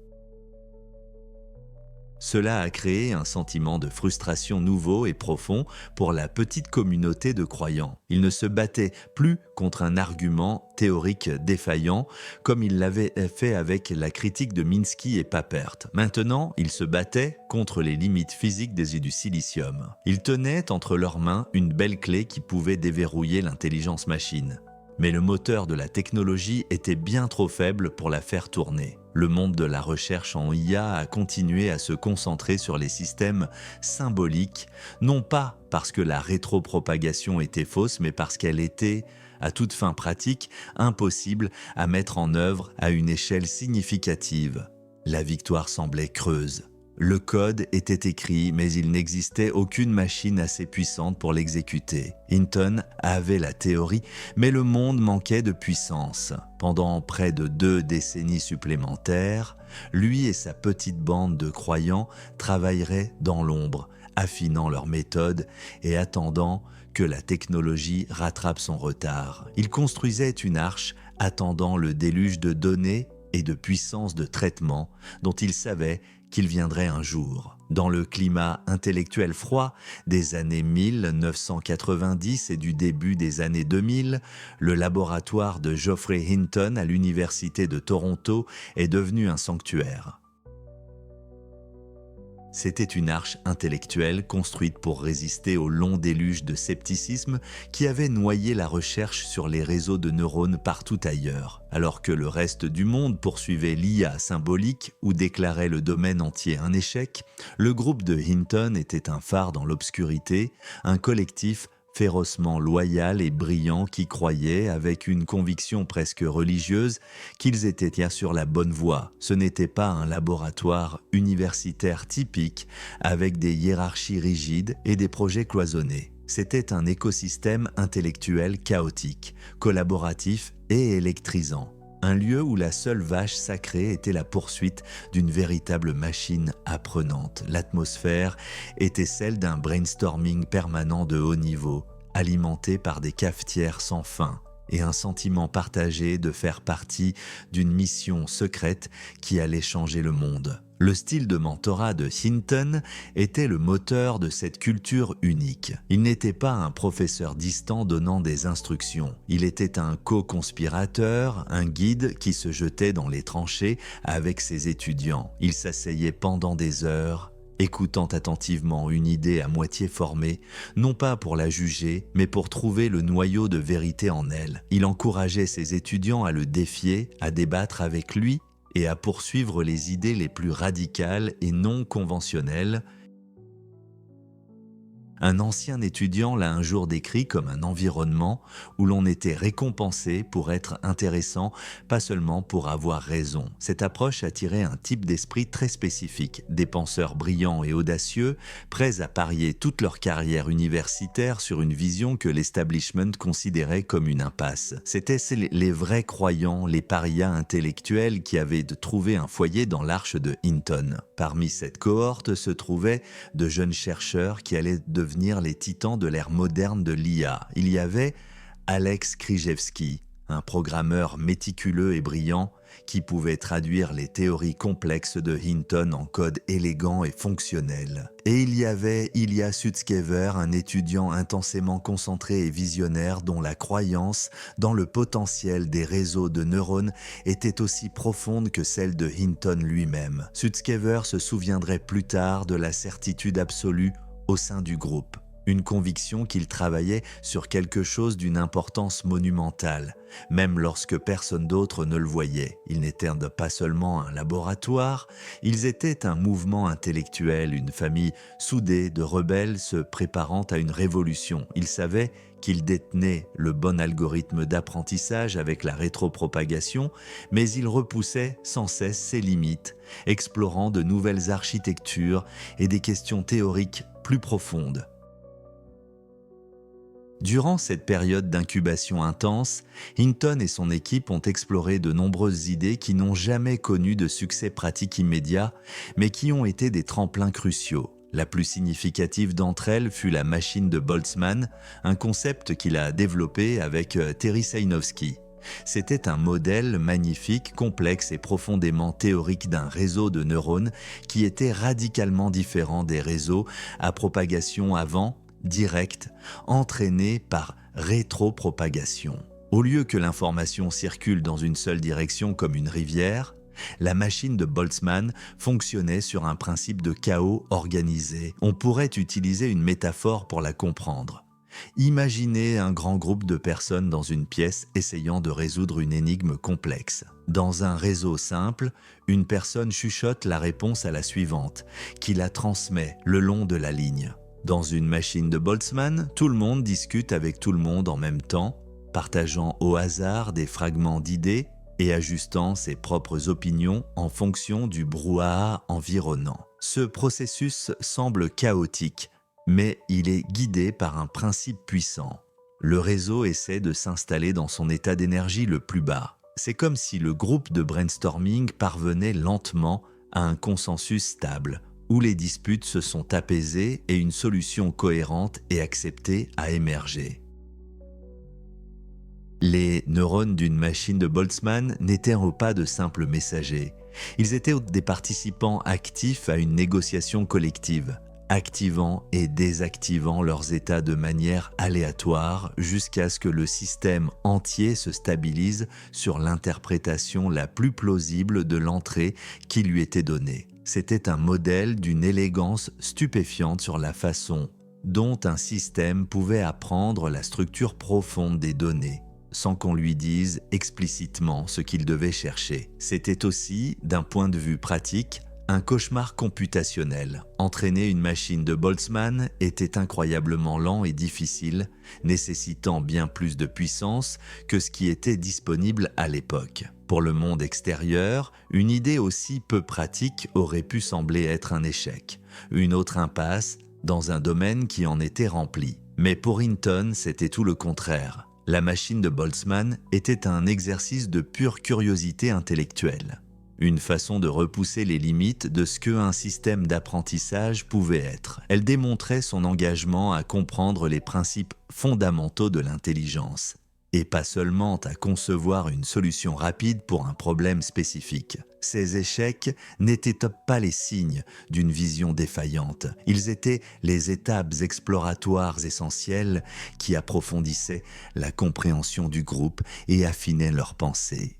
Cela a créé un sentiment de frustration nouveau et profond pour la petite communauté de croyants. Ils ne se battaient plus contre un argument théorique défaillant comme ils l'avaient fait avec la critique de Minsky et Papert. Maintenant, ils se battaient contre les limites physiques du silicium. Ils tenaient entre leurs mains une belle clé qui pouvait déverrouiller l'intelligence machine. Mais le moteur de la technologie était bien trop faible pour la faire tourner. Le monde de la recherche en IA a continué à se concentrer sur les systèmes symboliques, non pas parce que la rétropropagation était fausse, mais parce qu'elle était, à toute fin pratique, impossible à mettre en œuvre à une échelle significative. La victoire semblait creuse. Le code était écrit, mais il n'existait aucune machine assez puissante pour l'exécuter. Hinton avait la théorie, mais le monde manquait de puissance. Pendant près de 2 décennies supplémentaires, lui et sa petite bande de croyants travailleraient dans l'ombre, affinant leurs méthodes et attendant que la technologie rattrape son retard. Ils construisaient une arche attendant le déluge de données et de puissance de traitement dont ils savaient qu'il viendrait un jour. Dans le climat intellectuel froid des années 1990 et du début des années 2000, le laboratoire de Geoffrey Hinton à l'Université de Toronto est devenu un sanctuaire. C'était une arche intellectuelle construite pour résister au long déluge de scepticisme qui avait noyé la recherche sur les réseaux de neurones partout ailleurs. Alors que le reste du monde poursuivait l'IA symbolique ou déclarait le domaine entier un échec, le groupe de Hinton était un phare dans l'obscurité, un collectif férocement loyal et brillant qui croyait, avec une conviction presque religieuse, qu'ils étaient sur la bonne voie. Ce n'était pas un laboratoire universitaire typique avec des hiérarchies rigides et des projets cloisonnés. C'était un écosystème intellectuel chaotique, collaboratif et électrisant. Un lieu où la seule vache sacrée était la poursuite d'une véritable machine apprenante. L'atmosphère était celle d'un brainstorming permanent de haut niveau, alimenté par des cafetières sans fin, et un sentiment partagé de faire partie d'une mission secrète qui allait changer le monde. Le style de mentorat de Hinton était le moteur de cette culture unique. Il n'était pas un professeur distant donnant des instructions. Il était un co-conspirateur, un guide qui se jetait dans les tranchées avec ses étudiants. Il s'asseyait pendant des heures, écoutant attentivement une idée à moitié formée, non pas pour la juger, mais pour trouver le noyau de vérité en elle. Il encourageait ses étudiants à le défier, à débattre avec lui et à poursuivre les idées les plus radicales et non conventionnelles. Un ancien étudiant l'a un jour décrit comme un environnement où l'on était récompensé pour être intéressant, pas seulement pour avoir raison. Cette approche attirait un type d'esprit très spécifique, des penseurs brillants et audacieux, prêts à parier toute leur carrière universitaire sur une vision que l'establishment considérait comme une impasse. C'étaient les vrais croyants, les parias intellectuels qui avaient trouvé un foyer dans l'arche de Hinton. Parmi cette cohorte se trouvaient de jeunes chercheurs qui allaient devenir les titans de l'ère moderne de l'IA. Il y avait Alex Krizhevsky, un programmeur méticuleux et brillant qui pouvait traduire les théories complexes de Hinton en code élégant et fonctionnel. Et il y avait Ilya Sutskever, un étudiant intensément concentré et visionnaire dont la croyance dans le potentiel des réseaux de neurones était aussi profonde que celle de Hinton lui-même. Sutskever se souviendrait plus tard de la certitude absolue au sein du groupe, une conviction qu'il travaillait sur quelque chose d'une importance monumentale, même lorsque personne d'autre ne le voyait. Ils n'étaient pas seulement un laboratoire, ils étaient un mouvement intellectuel, une famille soudée de rebelles se préparant à une révolution. Ils savaient qu'ils détenaient le bon algorithme d'apprentissage avec la rétropropagation, mais ils repoussaient sans cesse ses limites, explorant de nouvelles architectures et des questions théoriques plus profondes. Durant cette période d'incubation intense, Hinton et son équipe ont exploré de nombreuses idées qui n'ont jamais connu de succès pratique immédiat, mais qui ont été des tremplins cruciaux. La plus significative d'entre elles fut la machine de Boltzmann, un concept qu'il a développé avec Terry Sejnowski. C'était un modèle magnifique, complexe et profondément théorique d'un réseau de neurones qui était radicalement différent des réseaux à propagation avant, directe, entraînée par rétropropagation. Au lieu que l'information circule dans une seule direction comme une rivière, la machine de Boltzmann fonctionnait sur un principe de chaos organisé. On pourrait utiliser une métaphore pour la comprendre. Imaginez un grand groupe de personnes dans une pièce essayant de résoudre une énigme complexe. Dans un réseau simple, une personne chuchote la réponse à la suivante, qui la transmet le long de la ligne. Dans une machine de Boltzmann, tout le monde discute avec tout le monde en même temps, partageant au hasard des fragments d'idées et ajustant ses propres opinions en fonction du brouhaha environnant. Ce processus semble chaotique, mais il est guidé par un principe puissant. Le réseau essaie de s'installer dans son état d'énergie le plus bas. C'est comme si le groupe de brainstorming parvenait lentement à un consensus stable, où les disputes se sont apaisées et une solution cohérente et acceptée a émergé. Les neurones d'une machine de Boltzmann n'étaient pas de simples messagers. Ils étaient des participants actifs à une négociation collective, activant et désactivant leurs états de manière aléatoire jusqu'à ce que le système entier se stabilise sur l'interprétation la plus plausible de l'entrée qui lui était donnée. C'était un modèle d'une élégance stupéfiante sur la façon dont un système pouvait apprendre la structure profonde des données, sans qu'on lui dise explicitement ce qu'il devait chercher. C'était aussi, d'un point de vue pratique, un cauchemar computationnel. Entraîner une machine de Boltzmann était incroyablement lent et difficile, nécessitant bien plus de puissance que ce qui était disponible à l'époque. Pour le monde extérieur, une idée aussi peu pratique aurait pu sembler être un échec, une autre impasse dans un domaine qui en était rempli. Mais pour Hinton, c'était tout le contraire. La machine de Boltzmann était un exercice de pure curiosité intellectuelle. Une façon de repousser les limites de ce qu'un système d'apprentissage pouvait être. Elle démontrait son engagement à comprendre les principes fondamentaux de l'intelligence, et pas seulement à concevoir une solution rapide pour un problème spécifique. Ces échecs n'étaient pas les signes d'une vision défaillante. Ils étaient les étapes exploratoires essentielles qui approfondissaient la compréhension du groupe et affinaient leurs pensées.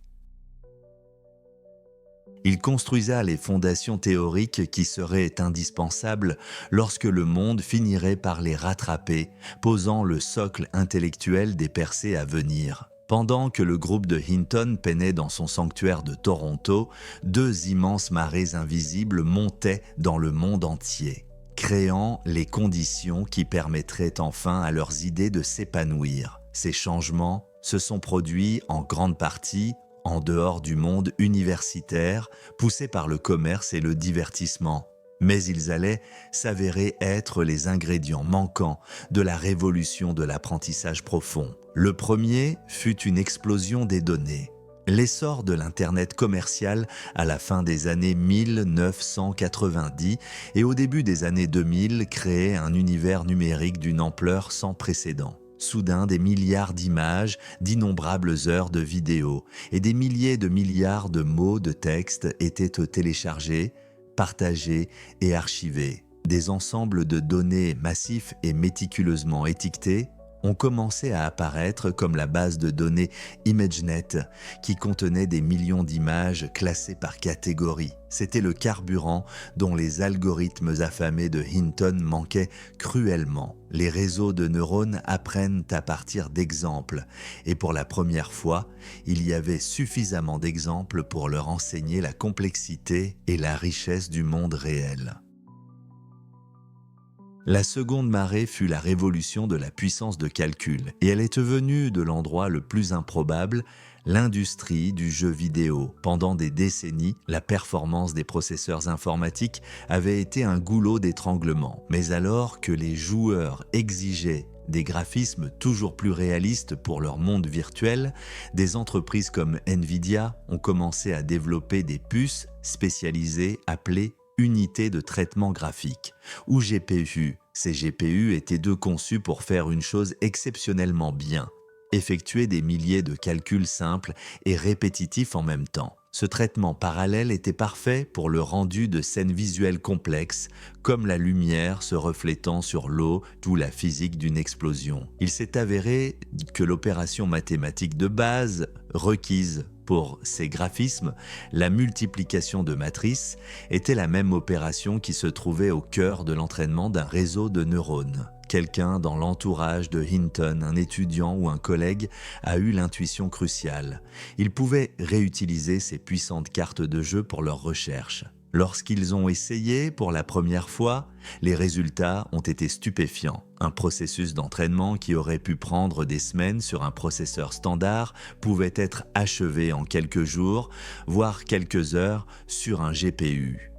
Il construisa les fondations théoriques qui seraient indispensables lorsque le monde finirait par les rattraper, posant le socle intellectuel des percées à venir. Pendant que le groupe de Hinton peinait dans son sanctuaire de Toronto, deux immenses marées invisibles montaient dans le monde entier, créant les conditions qui permettraient enfin à leurs idées de s'épanouir. Ces changements se sont produits en grande partie en dehors du monde universitaire, poussé par le commerce et le divertissement. Mais ils allaient s'avérer être les ingrédients manquants de la révolution de l'apprentissage profond. Le premier fut une explosion des données. L'essor de l'Internet commercial à la fin des années 1990 et au début des années 2000 créait un univers numérique d'une ampleur sans précédent. Soudain, des milliards d'images, d'innombrables heures de vidéos et des milliers de milliards de mots de texte étaient téléchargés, partagés et archivés. Des ensembles de données massifs et méticuleusement étiquetés ont commencé à apparaître comme la base de données ImageNet qui contenait des millions d'images classées par catégorie. C'était le carburant dont les algorithmes affamés de Hinton manquaient cruellement. Les réseaux de neurones apprennent à partir d'exemples et pour la première fois, il y avait suffisamment d'exemples pour leur enseigner la complexité et la richesse du monde réel. La seconde marée fut la révolution de la puissance de calcul, et elle est venue de l'endroit le plus improbable, l'industrie du jeu vidéo. Pendant des décennies, la performance des processeurs informatiques avait été un goulot d'étranglement. Mais alors que les joueurs exigeaient des graphismes toujours plus réalistes pour leur monde virtuel, des entreprises comme Nvidia ont commencé à développer des puces spécialisées appelées unités de traitement graphique, ou GPU. Ces GPU étaient conçus pour faire une chose exceptionnellement bien, effectuer des milliers de calculs simples et répétitifs en même temps. Ce traitement parallèle était parfait pour le rendu de scènes visuelles complexes, comme la lumière se reflétant sur l'eau ou la physique d'une explosion. Il s'est avéré que l'opération mathématique de base requise pour ces graphismes, la multiplication de matrices, était la même opération qui se trouvait au cœur de l'entraînement d'un réseau de neurones. quelqu'un dans l'entourage de Hinton, un étudiant ou un collègue, a eu l'intuition cruciale. Ils pouvaient réutiliser ces puissantes cartes de jeu pour leurs recherches. Lorsqu'ils ont essayé pour la première fois, les résultats ont été stupéfiants. Un processus d'entraînement qui aurait pu prendre des semaines sur un processeur standard pouvait être achevé en quelques jours, voire quelques heures sur un GPU.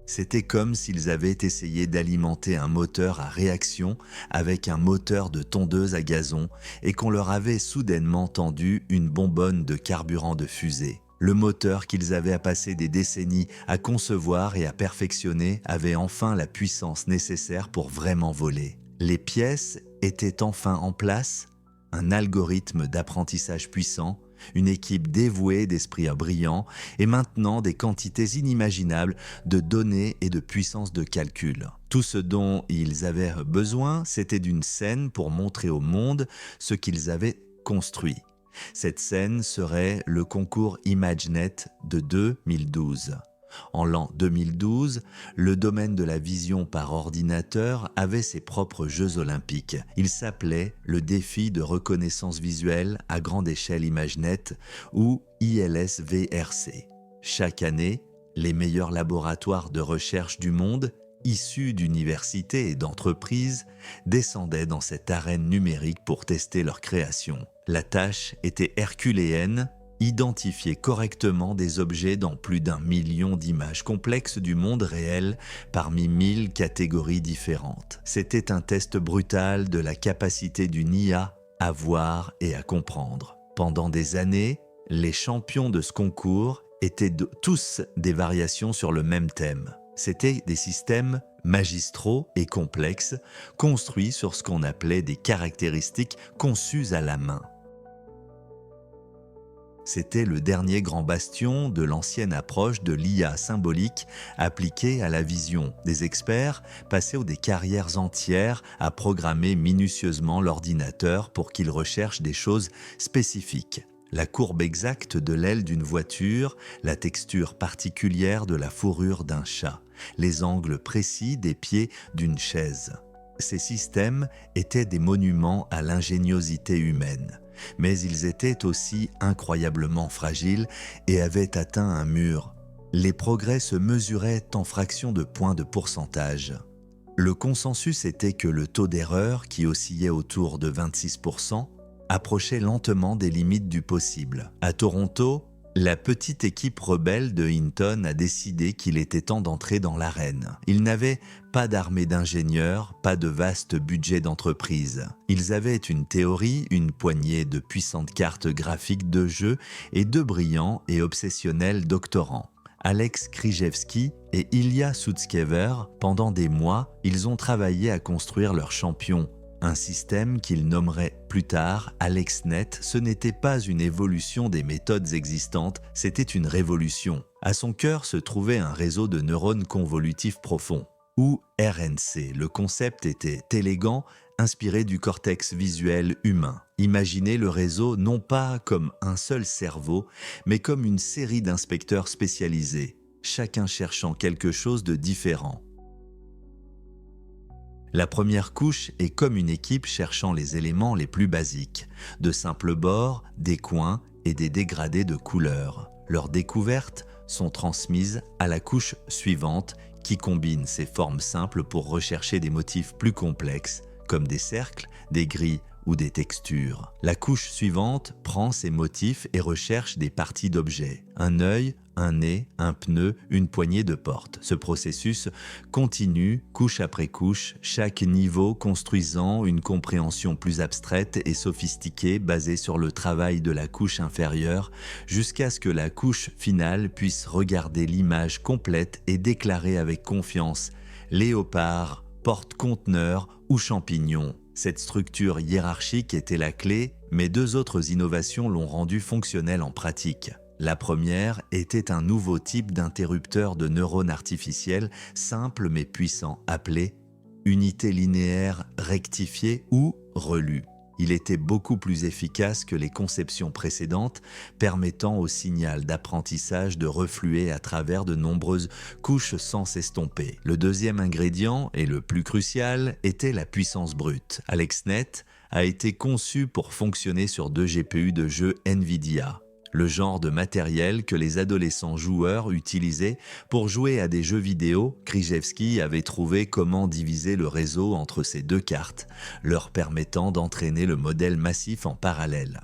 C'était comme s'ils avaient essayé d'alimenter un moteur à réaction avec un moteur de tondeuse à gazon et qu'on leur avait soudainement tendu une bonbonne de carburant de fusée. Le moteur qu'ils avaient passé des décennies à concevoir et à perfectionner avait enfin la puissance nécessaire pour vraiment voler. Les pièces étaient enfin en place, un algorithme d'apprentissage puissant, une équipe dévouée d'esprits brillants et maintenant des quantités inimaginables de données et de puissance de calcul. Tout ce dont ils avaient besoin, c'était d'une scène pour montrer au monde ce qu'ils avaient construit. Cette scène serait le concours ImageNet de 2012. En l'an 2012, le domaine de la vision par ordinateur avait ses propres Jeux olympiques. Il s'appelait le défi de reconnaissance visuelle à grande échelle ImageNet ou ILSVRC. Chaque année, les meilleurs laboratoires de recherche du monde, issus d'universités et d'entreprises, descendaient dans cette arène numérique pour tester leur création. La tâche était herculéenne, identifier correctement des objets dans plus d'1 million d'images complexes du monde réel parmi 1000 catégories différentes. C'était un test brutal de la capacité d'une IA à voir et à comprendre. Pendant des années, les champions de ce concours étaient tous des variations sur le même thème. C'étaient des systèmes magistraux et complexes, construits sur ce qu'on appelait des caractéristiques conçues à la main. C'était le dernier grand bastion de l'ancienne approche de l'IA symbolique appliquée à la vision. Des experts passaient des carrières entières à programmer minutieusement l'ordinateur pour qu'il recherche des choses spécifiques. La courbe exacte de l'aile d'une voiture, la texture particulière de la fourrure d'un chat, les angles précis des pieds d'une chaise. Ces systèmes étaient des monuments à l'ingéniosité humaine, mais ils étaient aussi incroyablement fragiles et avaient atteint un mur. Les progrès se mesuraient en fractions de points de pourcentage. Le consensus était que le taux d'erreur, qui oscillait autour de 26%, approchait lentement des limites du possible. À Toronto, la petite équipe rebelle de Hinton a décidé qu'il était temps d'entrer dans l'arène. Ils n'avaient pas d'armée d'ingénieurs, pas de vaste budget d'entreprise. Ils avaient une théorie, une poignée de puissantes cartes graphiques de jeu et deux brillants et obsessionnels doctorants. Alex Krzyzewski et Ilya Sutskever, pendant des mois, ils ont travaillé à construire leur champion. Un système qu'ils nommeraient plus tard AlexNet. Ce n'était pas une évolution des méthodes existantes, c'était une révolution. À son cœur se trouvait un réseau de neurones convolutifs profonds, ou RNC. Le concept était élégant, inspiré du cortex visuel humain. Imaginez le réseau non pas comme un seul cerveau, mais comme une série d'inspecteurs spécialisés, chacun cherchant quelque chose de différent. La première couche est comme une équipe cherchant les éléments les plus basiques, de simples bords, des coins et des dégradés de couleurs. Leurs découvertes sont transmises à la couche suivante qui combine ces formes simples pour rechercher des motifs plus complexes, comme des cercles, des grilles ou des textures. La couche suivante prend ces motifs et recherche des parties d'objets. Un œil, un nez, un pneu, une poignée de porte. Ce processus continue, couche après couche, chaque niveau construisant une compréhension plus abstraite et sophistiquée basée sur le travail de la couche inférieure, jusqu'à ce que la couche finale puisse regarder l'image complète et déclarer avec confiance « léopard, porte-conteneur ou champignon ». Cette structure hiérarchique était la clé, mais deux autres innovations l'ont rendue fonctionnelle en pratique. La première était un nouveau type d'interrupteur de neurones artificiels simple mais puissant, appelé unité linéaire rectifiée ou relue. Il était beaucoup plus efficace que les conceptions précédentes, permettant au signal d'apprentissage de refluer à travers de nombreuses couches sans s'estomper. Le deuxième ingrédient, et le plus crucial, était la puissance brute. AlexNet a été conçu pour fonctionner sur 2 GPU de jeu NVIDIA, le genre de matériel que les adolescents joueurs utilisaient pour jouer à des jeux vidéo. Krzyzewski avait trouvé comment diviser le réseau entre ces 2 cartes, leur permettant d'entraîner le modèle massif en parallèle.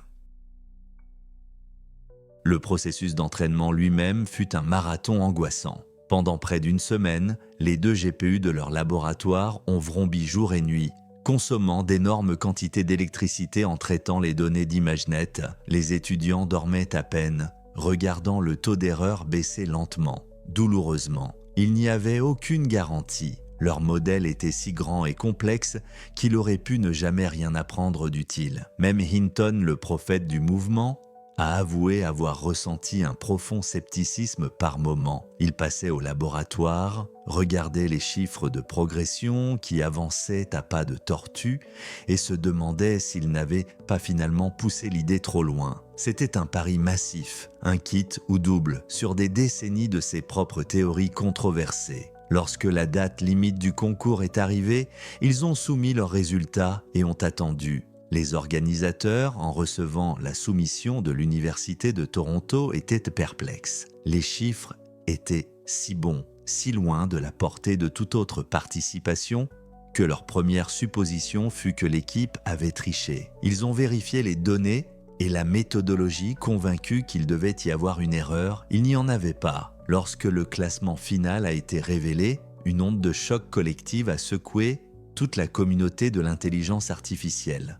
Le processus d'entraînement lui-même fut un marathon angoissant. Pendant près d'une semaine, les 2 GPU de leur laboratoire ont vrombi jour et nuit, consommant d'énormes quantités d'électricité en traitant les données d'ImageNet. Les étudiants dormaient à peine, regardant le taux d'erreur baisser lentement, douloureusement. Il n'y avait aucune garantie. Leur modèle était si grand et complexe qu'il aurait pu ne jamais rien apprendre d'utile. Même Hinton, le prophète du mouvement, a avoué avoir ressenti un profond scepticisme par moments. Il passait au laboratoire, regardait les chiffres de progression qui avançaient à pas de tortue et se demandait s'il n'avait pas finalement poussé l'idée trop loin. C'était un pari massif, un kit ou double, sur des décennies de ses propres théories controversées. Lorsque la date limite du concours est arrivée, ils ont soumis leurs résultats et ont attendu. Les organisateurs, en recevant la soumission de l'Université de Toronto, étaient perplexes. Les chiffres étaient si bons, si loin de la portée de toute autre participation, que leur première supposition fut que l'équipe avait triché. Ils ont vérifié les données et la méthodologie, convaincus qu'il devait y avoir une erreur. Il n'y en avait pas. Lorsque le classement final a été révélé, une onde de choc collective a secoué toute la communauté de l'intelligence artificielle.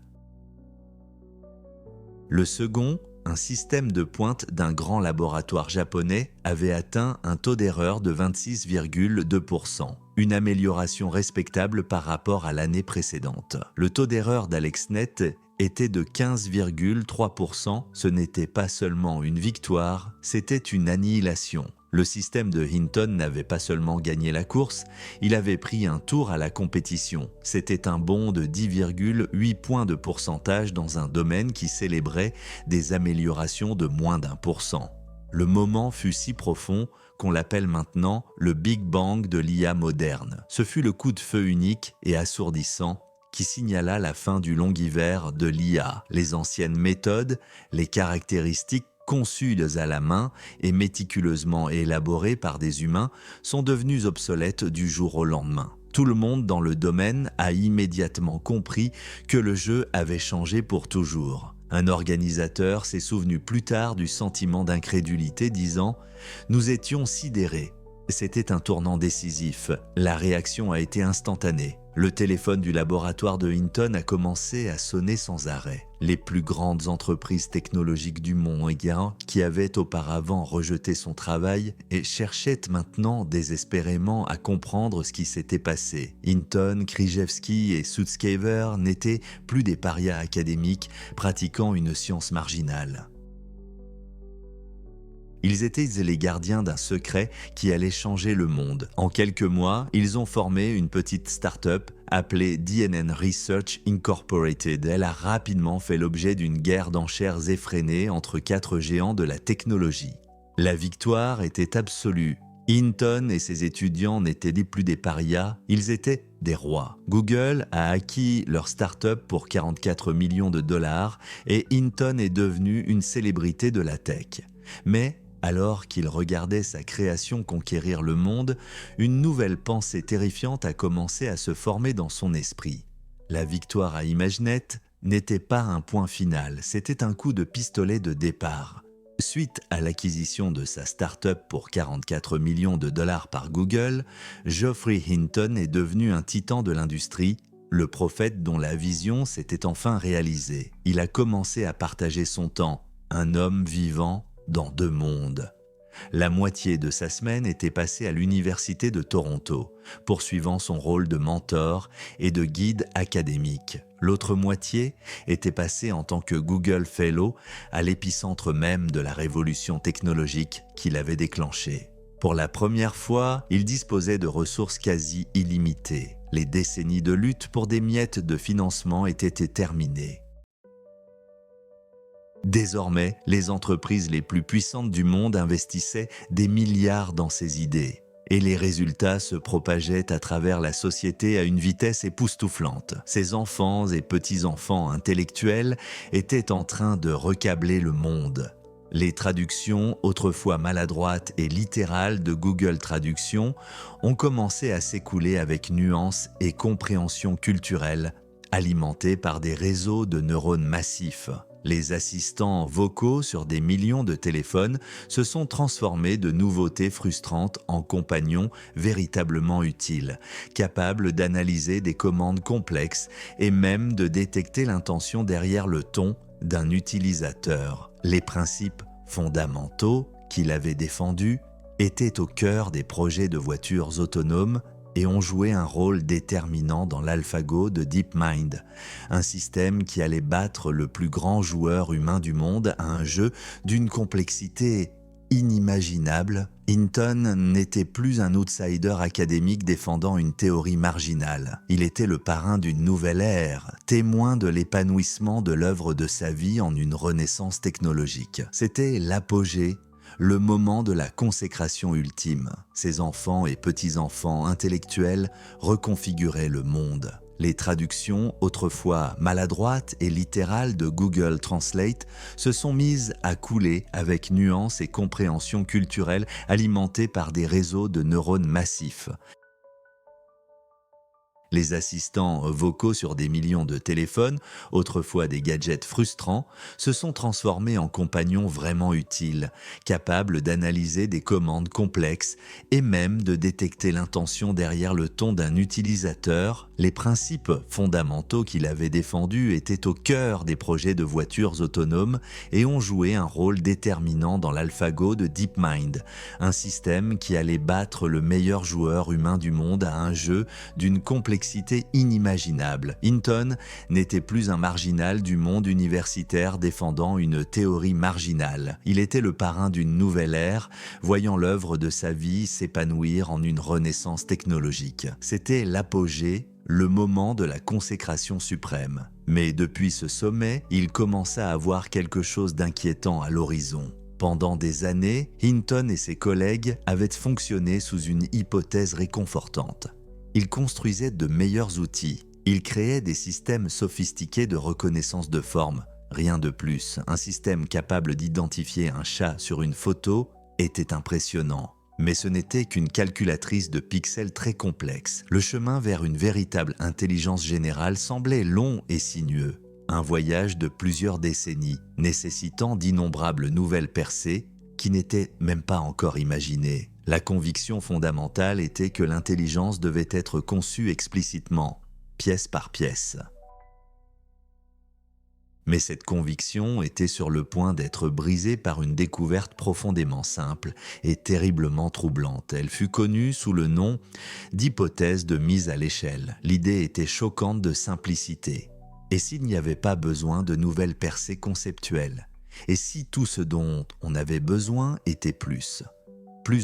Le second, un système de pointe d'un grand laboratoire japonais, avait atteint un taux d'erreur de 26,2%, une amélioration respectable par rapport à l'année précédente. Le taux d'erreur d'AlexNet était de 15,3%. Ce n'était pas seulement une victoire, c'était une annihilation. Le système de Hinton n'avait pas seulement gagné la course, il avait pris un tour à la compétition. C'était un bond de 10,8 points de pourcentage dans un domaine qui célébrait des améliorations de moins d'1%. Le moment fut si profond qu'on l'appelle maintenant le Big Bang de l'IA moderne. Ce fut le coup de feu unique et assourdissant qui signala la fin du long hiver de l'IA. Les anciennes méthodes, les caractéristiques conçues à la main et méticuleusement élaborées par des humains, sont devenues obsolètes du jour au lendemain. Tout le monde dans le domaine a immédiatement compris que le jeu avait changé pour toujours. Un organisateur s'est souvenu plus tard du sentiment d'incrédulité, disant « Nous étions sidérés ». C'était un tournant décisif. La réaction a été instantanée. Le téléphone du laboratoire de Hinton a commencé à sonner sans arrêt. Les plus grandes entreprises technologiques du monde, qui avaient auparavant rejeté son travail, et cherchaient maintenant désespérément à comprendre ce qui s'était passé. Hinton, Krzyzewski et Sutskever n'étaient plus des parias académiques pratiquant une science marginale. Ils étaient les gardiens d'un secret qui allait changer le monde. En quelques mois, ils ont formé une petite start-up appelée DNN Research Incorporated. Elle a rapidement fait l'objet d'une guerre d'enchères effrénée entre 4 géants de la technologie. La victoire était absolue. Hinton et ses étudiants n'étaient plus des parias, ils étaient des rois. Google a acquis leur start-up pour 44 millions de dollars et Hinton est devenu une célébrité de la tech. Mais alors qu'il regardait sa création conquérir le monde, une nouvelle pensée terrifiante a commencé à se former dans son esprit. La victoire à ImageNet n'était pas un point final, c'était un coup de pistolet de départ. Suite à l'acquisition de sa start-up pour 44 millions de dollars par Google, Geoffrey Hinton est devenu un titan de l'industrie, le prophète dont la vision s'était enfin réalisée. Il a commencé à partager son temps, un homme vivant dans 2 mondes. La moitié de sa semaine était passée à l'Université de Toronto, poursuivant son rôle de mentor et de guide académique. L'autre moitié était passée en tant que Google Fellow à l'épicentre même de la révolution technologique qu'il avait déclenchée. Pour la première fois, il disposait de ressources quasi illimitées. Les décennies de lutte pour des miettes de financement étaient terminées. Désormais, les entreprises les plus puissantes du monde investissaient des milliards dans ces idées. Et les résultats se propageaient à travers la société à une vitesse époustouflante. Ces enfants et petits-enfants intellectuels étaient en train de recabler le monde. Les traductions, autrefois maladroites et littérales de Google Traduction, ont commencé à s'écouler avec nuance et compréhension culturelle, alimentées par des réseaux de neurones massifs. Les assistants vocaux sur des millions de téléphones se sont transformés de nouveautés frustrantes en compagnons véritablement utiles, capables d'analyser des commandes complexes et même de détecter l'intention derrière le ton d'un utilisateur. Les principes fondamentaux qu'il avait défendus étaient au cœur des projets de voitures autonomes et ont joué un rôle déterminant dans l'AlphaGo de DeepMind, un système qui allait battre le plus grand joueur humain du monde à un jeu d'une complexité inimaginable. Hinton n'était plus un outsider académique défendant une théorie marginale. Il était le parrain d'une nouvelle ère, témoin de l'épanouissement de l'œuvre de sa vie en une renaissance technologique. C'était l'apogée, le moment de la consécration ultime. Ses enfants et petits-enfants intellectuels reconfiguraient le monde. Les traductions, autrefois maladroites et littérales de Google Translate, se sont mises à couler avec nuance et compréhension culturelle alimentées par des réseaux de neurones massifs. Les assistants vocaux sur des millions de téléphones, autrefois des gadgets frustrants, se sont transformés en compagnons vraiment utiles, capables d'analyser des commandes complexes et même de détecter l'intention derrière le ton d'un utilisateur. Les principes fondamentaux qu'il avait défendus étaient au cœur des projets de voitures autonomes et ont joué un rôle déterminant dans l'AlphaGo de DeepMind, un système qui allait battre le meilleur joueur humain du monde à un jeu d'une complexité inimaginable. Hinton n'était plus un marginal du monde universitaire défendant une théorie marginale. Il était le parrain d'une nouvelle ère, voyant l'œuvre de sa vie s'épanouir en une renaissance technologique. C'était l'apogée, le moment de la consécration suprême. Mais depuis ce sommet, il commença à voir quelque chose d'inquiétant à l'horizon. Pendant des années, Hinton et ses collègues avaient fonctionné sous une hypothèse réconfortante. Ils construisaient de meilleurs outils. Ils créaient des systèmes sophistiqués de reconnaissance de forme. Rien de plus. Un système capable d'identifier un chat sur une photo était impressionnant. Mais ce n'était qu'une calculatrice de pixels très complexe. Le chemin vers une véritable intelligence générale semblait long et sinueux. Un voyage de plusieurs décennies, nécessitant d'innombrables nouvelles percées qui n'étaient même pas encore imaginées. La conviction fondamentale était que l'intelligence devait être conçue explicitement, pièce par pièce. Mais cette conviction était sur le point d'être brisée par une découverte profondément simple et terriblement troublante. Elle fut connue sous le nom d'hypothèse de mise à l'échelle. L'idée était choquante de simplicité. Et s'il n'y avait pas besoin de nouvelles percées conceptuelles? Et si tout ce dont on avait besoin était plus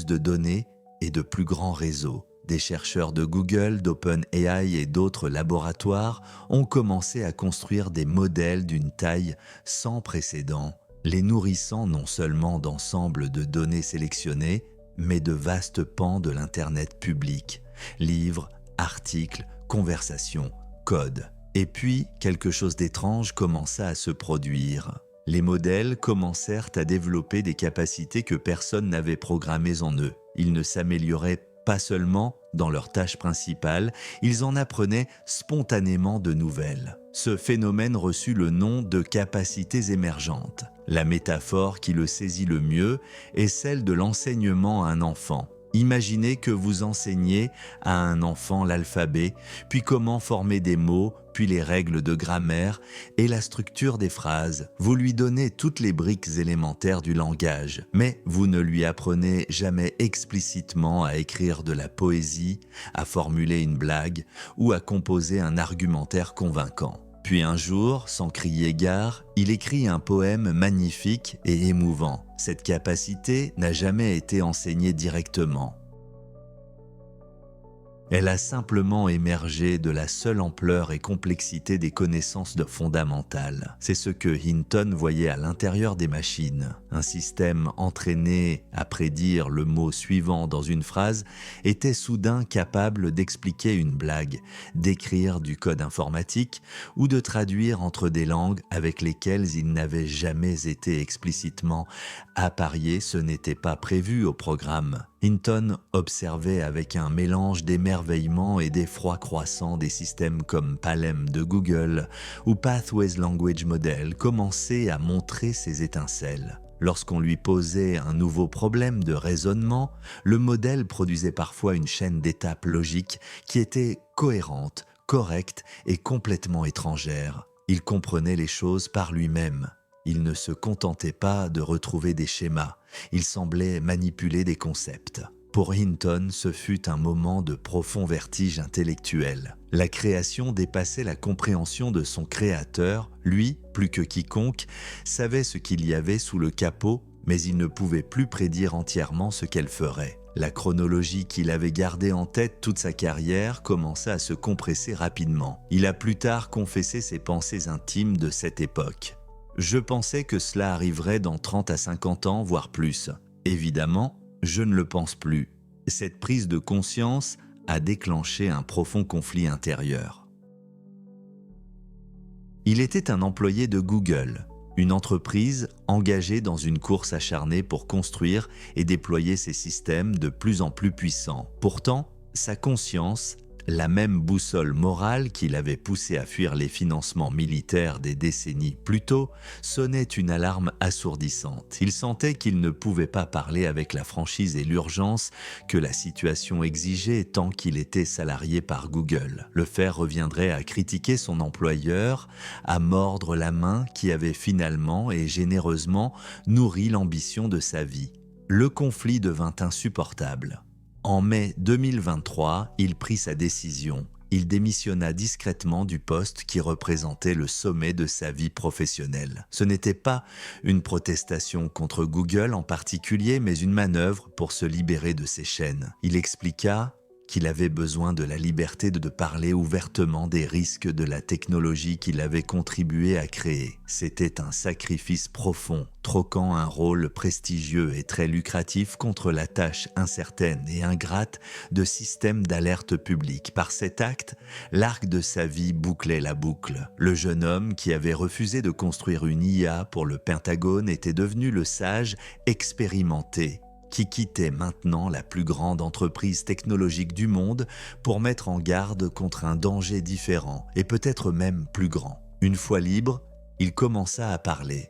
de données et de plus grands réseaux? Des chercheurs de Google, d'OpenAI et d'autres laboratoires ont commencé à construire des modèles d'une taille sans précédent, les nourrissant non seulement d'ensembles de données sélectionnées, mais de vastes pans de l'Internet public, livres, articles, conversations, codes. Et puis, quelque chose d'étrange commença à se produire. Les modèles commencèrent à développer des capacités que personne n'avait programmées en eux. Ils ne s'amélioraient pas seulement dans leurs tâches principales, ils en apprenaient spontanément de nouvelles. Ce phénomène reçut le nom de capacités émergentes. La métaphore qui le saisit le mieux est celle de l'enseignement à un enfant. Imaginez que vous enseignez à un enfant l'alphabet, puis comment former des mots, puis les règles de grammaire et la structure des phrases. Vous lui donnez toutes les briques élémentaires du langage, mais vous ne lui apprenez jamais explicitement à écrire de la poésie, à formuler une blague ou à composer un argumentaire convaincant. Puis un jour, sans crier gare, il écrit un poème magnifique et émouvant. Cette capacité n'a jamais été enseignée directement. Elle a simplement émergé de la seule ampleur et complexité des connaissances fondamentales. C'est ce que Hinton voyait à l'intérieur des machines. Un système entraîné à prédire le mot suivant dans une phrase était soudain capable d'expliquer une blague, d'écrire du code informatique ou de traduire entre des langues avec lesquelles il n'avait jamais été explicitement apparié, ce n'était pas prévu au programme. Hinton observait avec un mélange d'émerveillement et d'effroi croissant des systèmes comme Palm de Google ou Pathways Language Model commencer à montrer ses étincelles. Lorsqu'on lui posait un nouveau problème de raisonnement, le modèle produisait parfois une chaîne d'étapes logiques qui était cohérente, correcte et complètement étrangère. Il comprenait les choses par lui-même. Il ne se contentait pas de retrouver des schémas, il semblait manipuler des concepts. Pour Hinton, ce fut un moment de profond vertige intellectuel. La création dépassait la compréhension de son créateur. Lui, plus que quiconque, savait ce qu'il y avait sous le capot, mais il ne pouvait plus prédire entièrement ce qu'elle ferait. La chronologie qu'il avait gardée en tête toute sa carrière commença à se compresser rapidement. Il a plus tard confessé ses pensées intimes de cette époque. Je pensais que cela arriverait dans 30 à 50 ans, voire plus. Évidemment, je ne le pense plus. Cette prise de conscience a déclenché un profond conflit intérieur. Il était un employé de Google, une entreprise engagée dans une course acharnée pour construire et déployer ses systèmes de plus en plus puissants. Pourtant, sa conscience, la même boussole morale qui l'avait poussé à fuir les financements militaires des décennies plus tôt, sonnait une alarme assourdissante. Il sentait qu'il ne pouvait pas parler avec la franchise et l'urgence que la situation exigeait tant qu'il était salarié par Google. Le faire reviendrait à critiquer son employeur, à mordre la main qui avait finalement et généreusement nourri l'ambition de sa vie. Le conflit devint insupportable. En mai 2023, il prit sa décision. Il démissionna discrètement du poste qui représentait le sommet de sa vie professionnelle. Ce n'était pas une protestation contre Google en particulier, mais une manœuvre pour se libérer de ses chaînes. Il expliqua qu'il avait besoin de la liberté de parler ouvertement des risques de la technologie qu'il avait contribué à créer. C'était un sacrifice profond, troquant un rôle prestigieux et très lucratif contre la tâche incertaine et ingrate de système d'alerte publique. Par cet acte, l'arc de sa vie bouclait la boucle. Le jeune homme qui avait refusé de construire une IA pour le Pentagone était devenu le sage expérimenté qui quittait maintenant la plus grande entreprise technologique du monde pour mettre en garde contre un danger différent et peut-être même plus grand. Une fois libre, il commença à parler.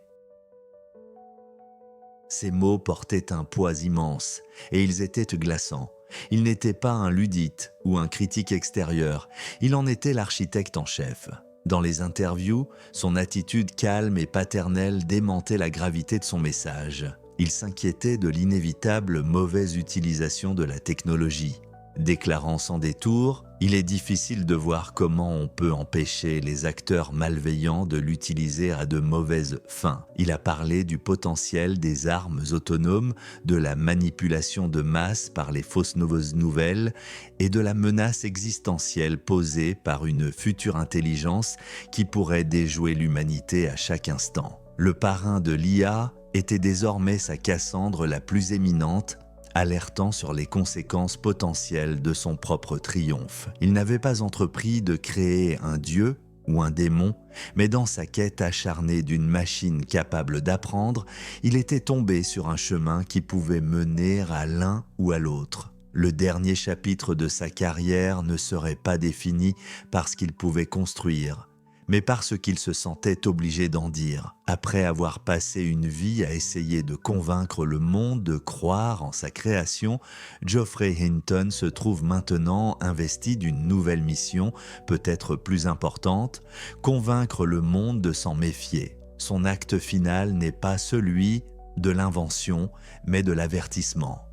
Ses mots portaient un poids immense et ils étaient glaçants. Il n'était pas un luddite ou un critique extérieur, il en était l'architecte en chef. Dans les interviews, son attitude calme et paternelle démentait la gravité de son message. Il s'inquiétait de l'inévitable mauvaise utilisation de la technologie. Déclarant sans détour, il est difficile de voir comment on peut empêcher les acteurs malveillants de l'utiliser à de mauvaises fins. Il a parlé du potentiel des armes autonomes, de la manipulation de masse par les fausses nouvelles et de la menace existentielle posée par une future intelligence qui pourrait déjouer l'humanité à chaque instant. Le parrain de l'IA était désormais sa Cassandre la plus éminente, alertant sur les conséquences potentielles de son propre triomphe. Il n'avait pas entrepris de créer un dieu ou un démon, mais dans sa quête acharnée d'une machine capable d'apprendre, il était tombé sur un chemin qui pouvait mener à l'un ou à l'autre. Le dernier chapitre de sa carrière ne serait pas défini par ce qu'il pouvait construire, mais parce qu'il se sentait obligé d'en dire. Après avoir passé une vie à essayer de convaincre le monde de croire en sa création, Geoffrey Hinton se trouve maintenant investi d'une nouvelle mission, peut-être plus importante, convaincre le monde de s'en méfier. Son acte final n'est pas celui de l'invention, mais de l'avertissement.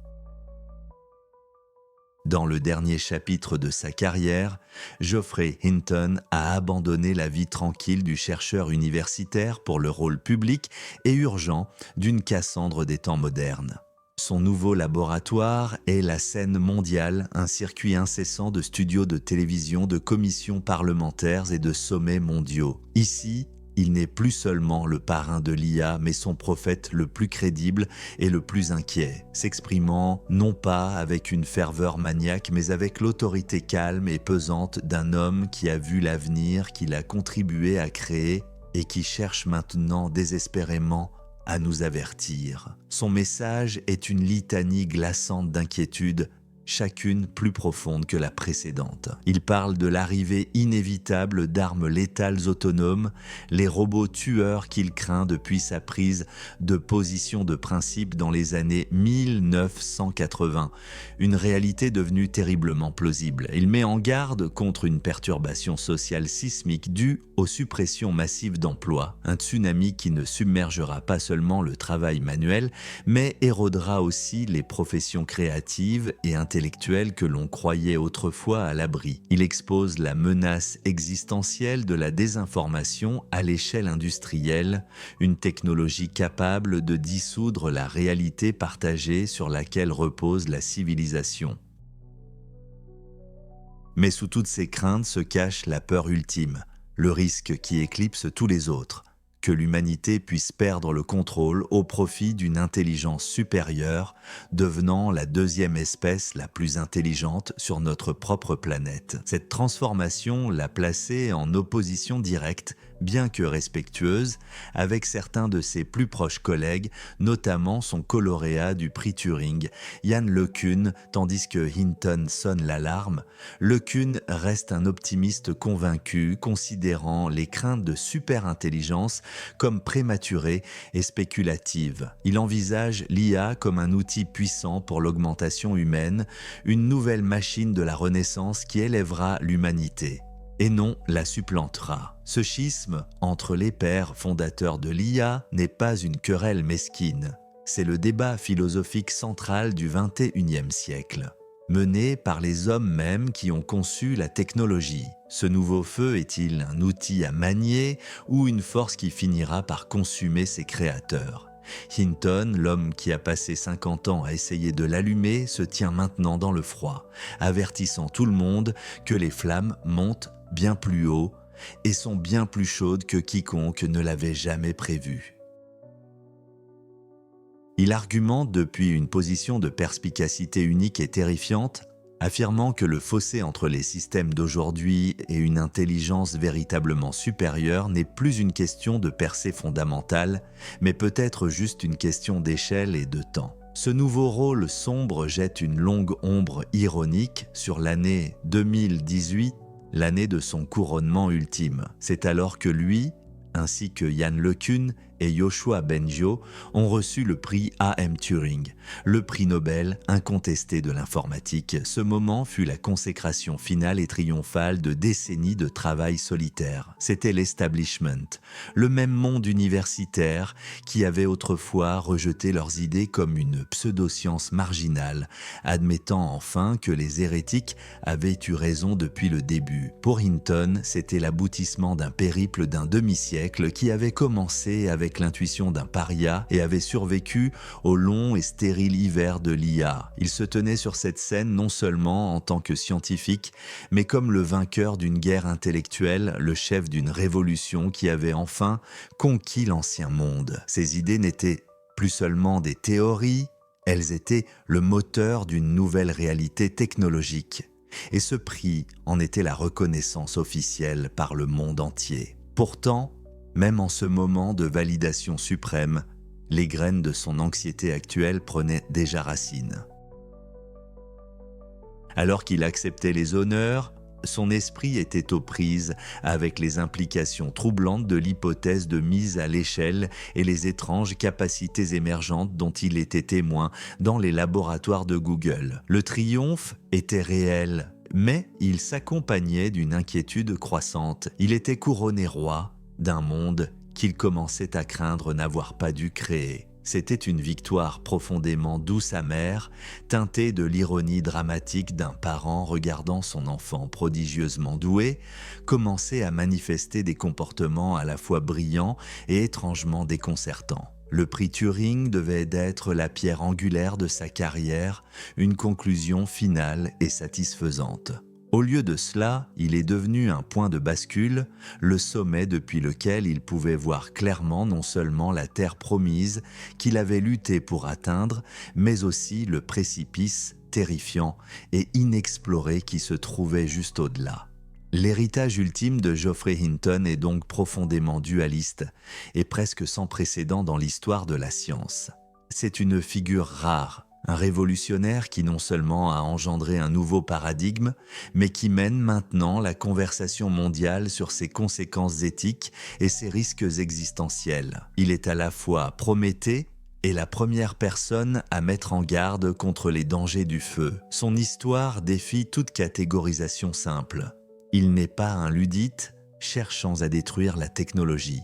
Dans le dernier chapitre de sa carrière, Geoffrey Hinton a abandonné la vie tranquille du chercheur universitaire pour le rôle public et urgent d'une Cassandre des temps modernes. Son nouveau laboratoire est la scène mondiale, un circuit incessant de studios de télévision, de commissions parlementaires et de sommets mondiaux. Ici, il n'est plus seulement le parrain de l'IA, mais son prophète le plus crédible et le plus inquiet, s'exprimant non pas avec une ferveur maniaque, mais avec l'autorité calme et pesante d'un homme qui a vu l'avenir, qu'il a contribué à créer et qui cherche maintenant désespérément à nous avertir. Son message est une litanie glaçante d'inquiétudes, chacune plus profonde que la précédente. Il parle de l'arrivée inévitable d'armes létales autonomes, les robots tueurs qu'il craint depuis sa prise de position de principe dans les années 1980, une réalité devenue terriblement plausible. Il met en garde contre une perturbation sociale sismique due aux suppressions massives d'emplois, un tsunami qui ne submergera pas seulement le travail manuel, mais érodera aussi les professions créatives et intellectuelles que l'on croyait autrefois à l'abri. Il expose la menace existentielle de la désinformation à l'échelle industrielle, une technologie capable de dissoudre la réalité partagée sur laquelle repose la civilisation. Mais sous toutes ces craintes se cache la peur ultime, le risque qui éclipse tous les autres, que l'humanité puisse perdre le contrôle au profit d'une intelligence supérieure, devenant la deuxième espèce la plus intelligente sur notre propre planète. Cette transformation l'a placé en opposition directe, bien que respectueuse, avec certains de ses plus proches collègues, notamment son coloréat du prix Turing, Yann LeCun, tandis que Hinton sonne l'alarme. LeCun reste un optimiste convaincu, considérant les craintes de superintelligence comme prématurées et spéculatives. Il envisage l'IA comme un outil puissant pour l'augmentation humaine, une nouvelle machine de la Renaissance qui élèvera l'humanité et non la supplantera. Ce schisme entre les pères fondateurs de l'IA n'est pas une querelle mesquine. C'est le débat philosophique central du XXIe siècle, mené par les hommes mêmes qui ont conçu la technologie. Ce nouveau feu est-il un outil à manier ou une force qui finira par consumer ses créateurs ? Hinton, l'homme qui a passé 50 ans à essayer de l'allumer, se tient maintenant dans le froid, avertissant tout le monde que les flammes montent bien plus haut et sont bien plus chaudes que quiconque ne l'avait jamais prévu. Il argumente depuis une position de perspicacité unique et terrifiante, affirmant que le fossé entre les systèmes d'aujourd'hui et une intelligence véritablement supérieure n'est plus une question de percée fondamentale, mais peut-être juste une question d'échelle et de temps. Ce nouveau rôle sombre jette une longue ombre ironique sur l'année 2018, l'année de son couronnement ultime. C'est alors que lui, ainsi que Yann LeCun et Yoshua Bengio, ont reçu le prix A.M. Turing, le prix Nobel incontesté de l'informatique. Ce moment fut la consécration finale et triomphale de décennies de travail solitaire. C'était l'establishment, le même monde universitaire qui avait autrefois rejeté leurs idées comme une pseudo-science marginale, admettant enfin que les hérétiques avaient eu raison depuis le début. Pour Hinton, c'était l'aboutissement d'un périple d'un demi-siècle qui avait commencé avec l'intuition d'un paria et avait survécu au long et stérile hiver de l'IA. Il se tenait sur cette scène non seulement en tant que scientifique, mais comme le vainqueur d'une guerre intellectuelle, le chef d'une révolution qui avait enfin conquis l'ancien monde. Ses idées n'étaient plus seulement des théories, elles étaient le moteur d'une nouvelle réalité technologique. Et ce prix en était la reconnaissance officielle par le monde entier. Pourtant, même en ce moment de validation suprême, les graines de son anxiété actuelle prenaient déjà racine. Alors qu'il acceptait les honneurs, son esprit était aux prises avec les implications troublantes de l'hypothèse de mise à l'échelle et les étranges capacités émergentes dont il était témoin dans les laboratoires de Google. Le triomphe était réel, mais il s'accompagnait d'une inquiétude croissante. Il était couronné roi d'un monde qu'il commençait à craindre n'avoir pas dû créer. C'était une victoire profondément douce amère, teintée de l'ironie dramatique d'un parent regardant son enfant prodigieusement doué commencer à manifester des comportements à la fois brillants et étrangement déconcertants. Le prix Turing devait être la pierre angulaire de sa carrière, une conclusion finale et satisfaisante. Au lieu de cela, il est devenu un point de bascule, le sommet depuis lequel il pouvait voir clairement non seulement la terre promise qu'il avait lutté pour atteindre, mais aussi le précipice terrifiant et inexploré qui se trouvait juste au-delà. L'héritage ultime de Geoffrey Hinton est donc profondément dualiste et presque sans précédent dans l'histoire de la science. C'est une figure rare, un révolutionnaire qui non seulement a engendré un nouveau paradigme, mais qui mène maintenant la conversation mondiale sur ses conséquences éthiques et ses risques existentiels. Il est à la fois Prométhée et la première personne à mettre en garde contre les dangers du feu. Son histoire défie toute catégorisation simple. Il n'est pas un luddite cherchant à détruire la technologie.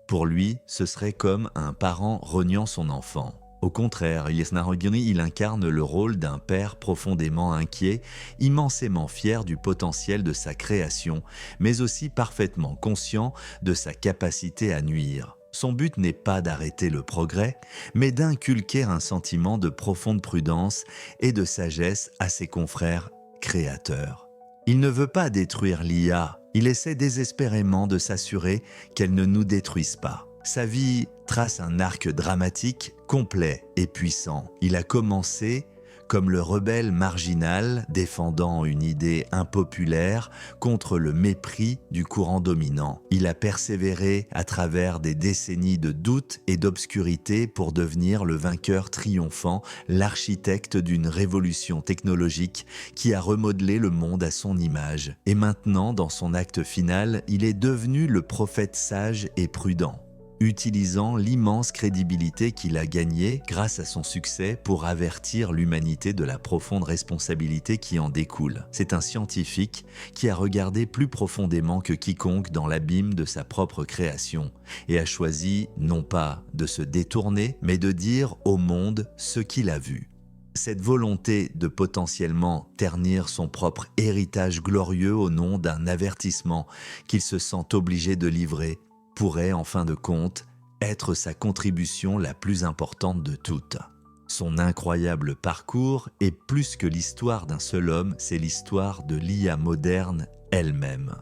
Pour lui, ce serait comme un parent reniant son enfant. Au contraire, il incarne le rôle d'un père profondément inquiet, immensément fier du potentiel de sa création, mais aussi parfaitement conscient de sa capacité à nuire. Son but n'est pas d'arrêter le progrès, mais d'inculquer un sentiment de profonde prudence et de sagesse à ses confrères créateurs. Il ne veut pas détruire l'IA, il essaie désespérément de s'assurer qu'elle ne nous détruise pas. Sa vie trace un arc dramatique, complet et puissant. Il a commencé comme le rebelle marginal défendant une idée impopulaire contre le mépris du courant dominant. Il a persévéré à travers des décennies de doutes et d'obscurité pour devenir le vainqueur triomphant, l'architecte d'une révolution technologique qui a remodelé le monde à son image. Et maintenant, dans son acte final, il est devenu le prophète sage et prudent, utilisant l'immense crédibilité qu'il a gagnée grâce à son succès pour avertir l'humanité de la profonde responsabilité qui en découle. C'est un scientifique qui a regardé plus profondément que quiconque dans l'abîme de sa propre création et a choisi non pas de se détourner, mais de dire au monde ce qu'il a vu. Cette volonté de potentiellement ternir son propre héritage glorieux au nom d'un avertissement qu'il se sent obligé de livrer pourrait, en fin de compte, être sa contribution la plus importante de toutes. Son incroyable parcours est plus que l'histoire d'un seul homme, c'est l'histoire de l'IA moderne elle-même.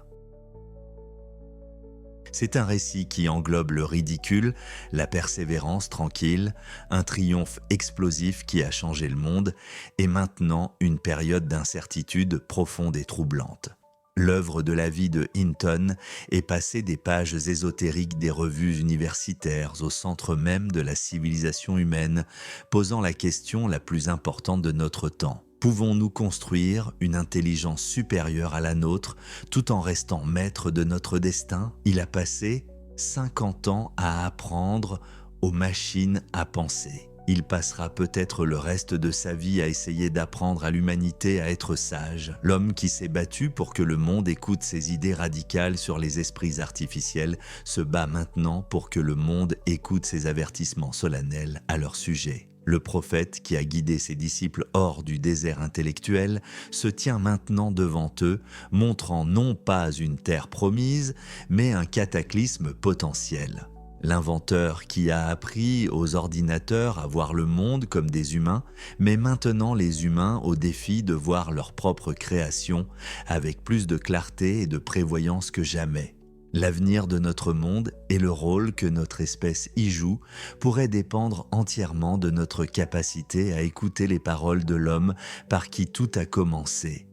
C'est un récit qui englobe le ridicule, la persévérance tranquille, un triomphe explosif qui a changé le monde, et maintenant une période d'incertitude profonde et troublante. L'œuvre de la vie de Hinton est passée des pages ésotériques des revues universitaires au centre même de la civilisation humaine, posant la question la plus importante de notre temps. Pouvons-nous construire une intelligence supérieure à la nôtre tout en restant maître de notre destin? Il a passé 50 ans à apprendre aux machines à penser. Il passera peut-être le reste de sa vie à essayer d'apprendre à l'humanité à être sage. L'homme qui s'est battu pour que le monde écoute ses idées radicales sur les esprits artificiels se bat maintenant pour que le monde écoute ses avertissements solennels à leur sujet. Le prophète qui a guidé ses disciples hors du désert intellectuel se tient maintenant devant eux, montrant non pas une terre promise, mais un cataclysme potentiel. L'inventeur qui a appris aux ordinateurs à voir le monde comme des humains, met maintenant les humains au défi de voir leur propre création avec plus de clarté et de prévoyance que jamais. L'avenir de notre monde et le rôle que notre espèce y joue pourraient dépendre entièrement de notre capacité à écouter les paroles de l'homme par qui tout a commencé.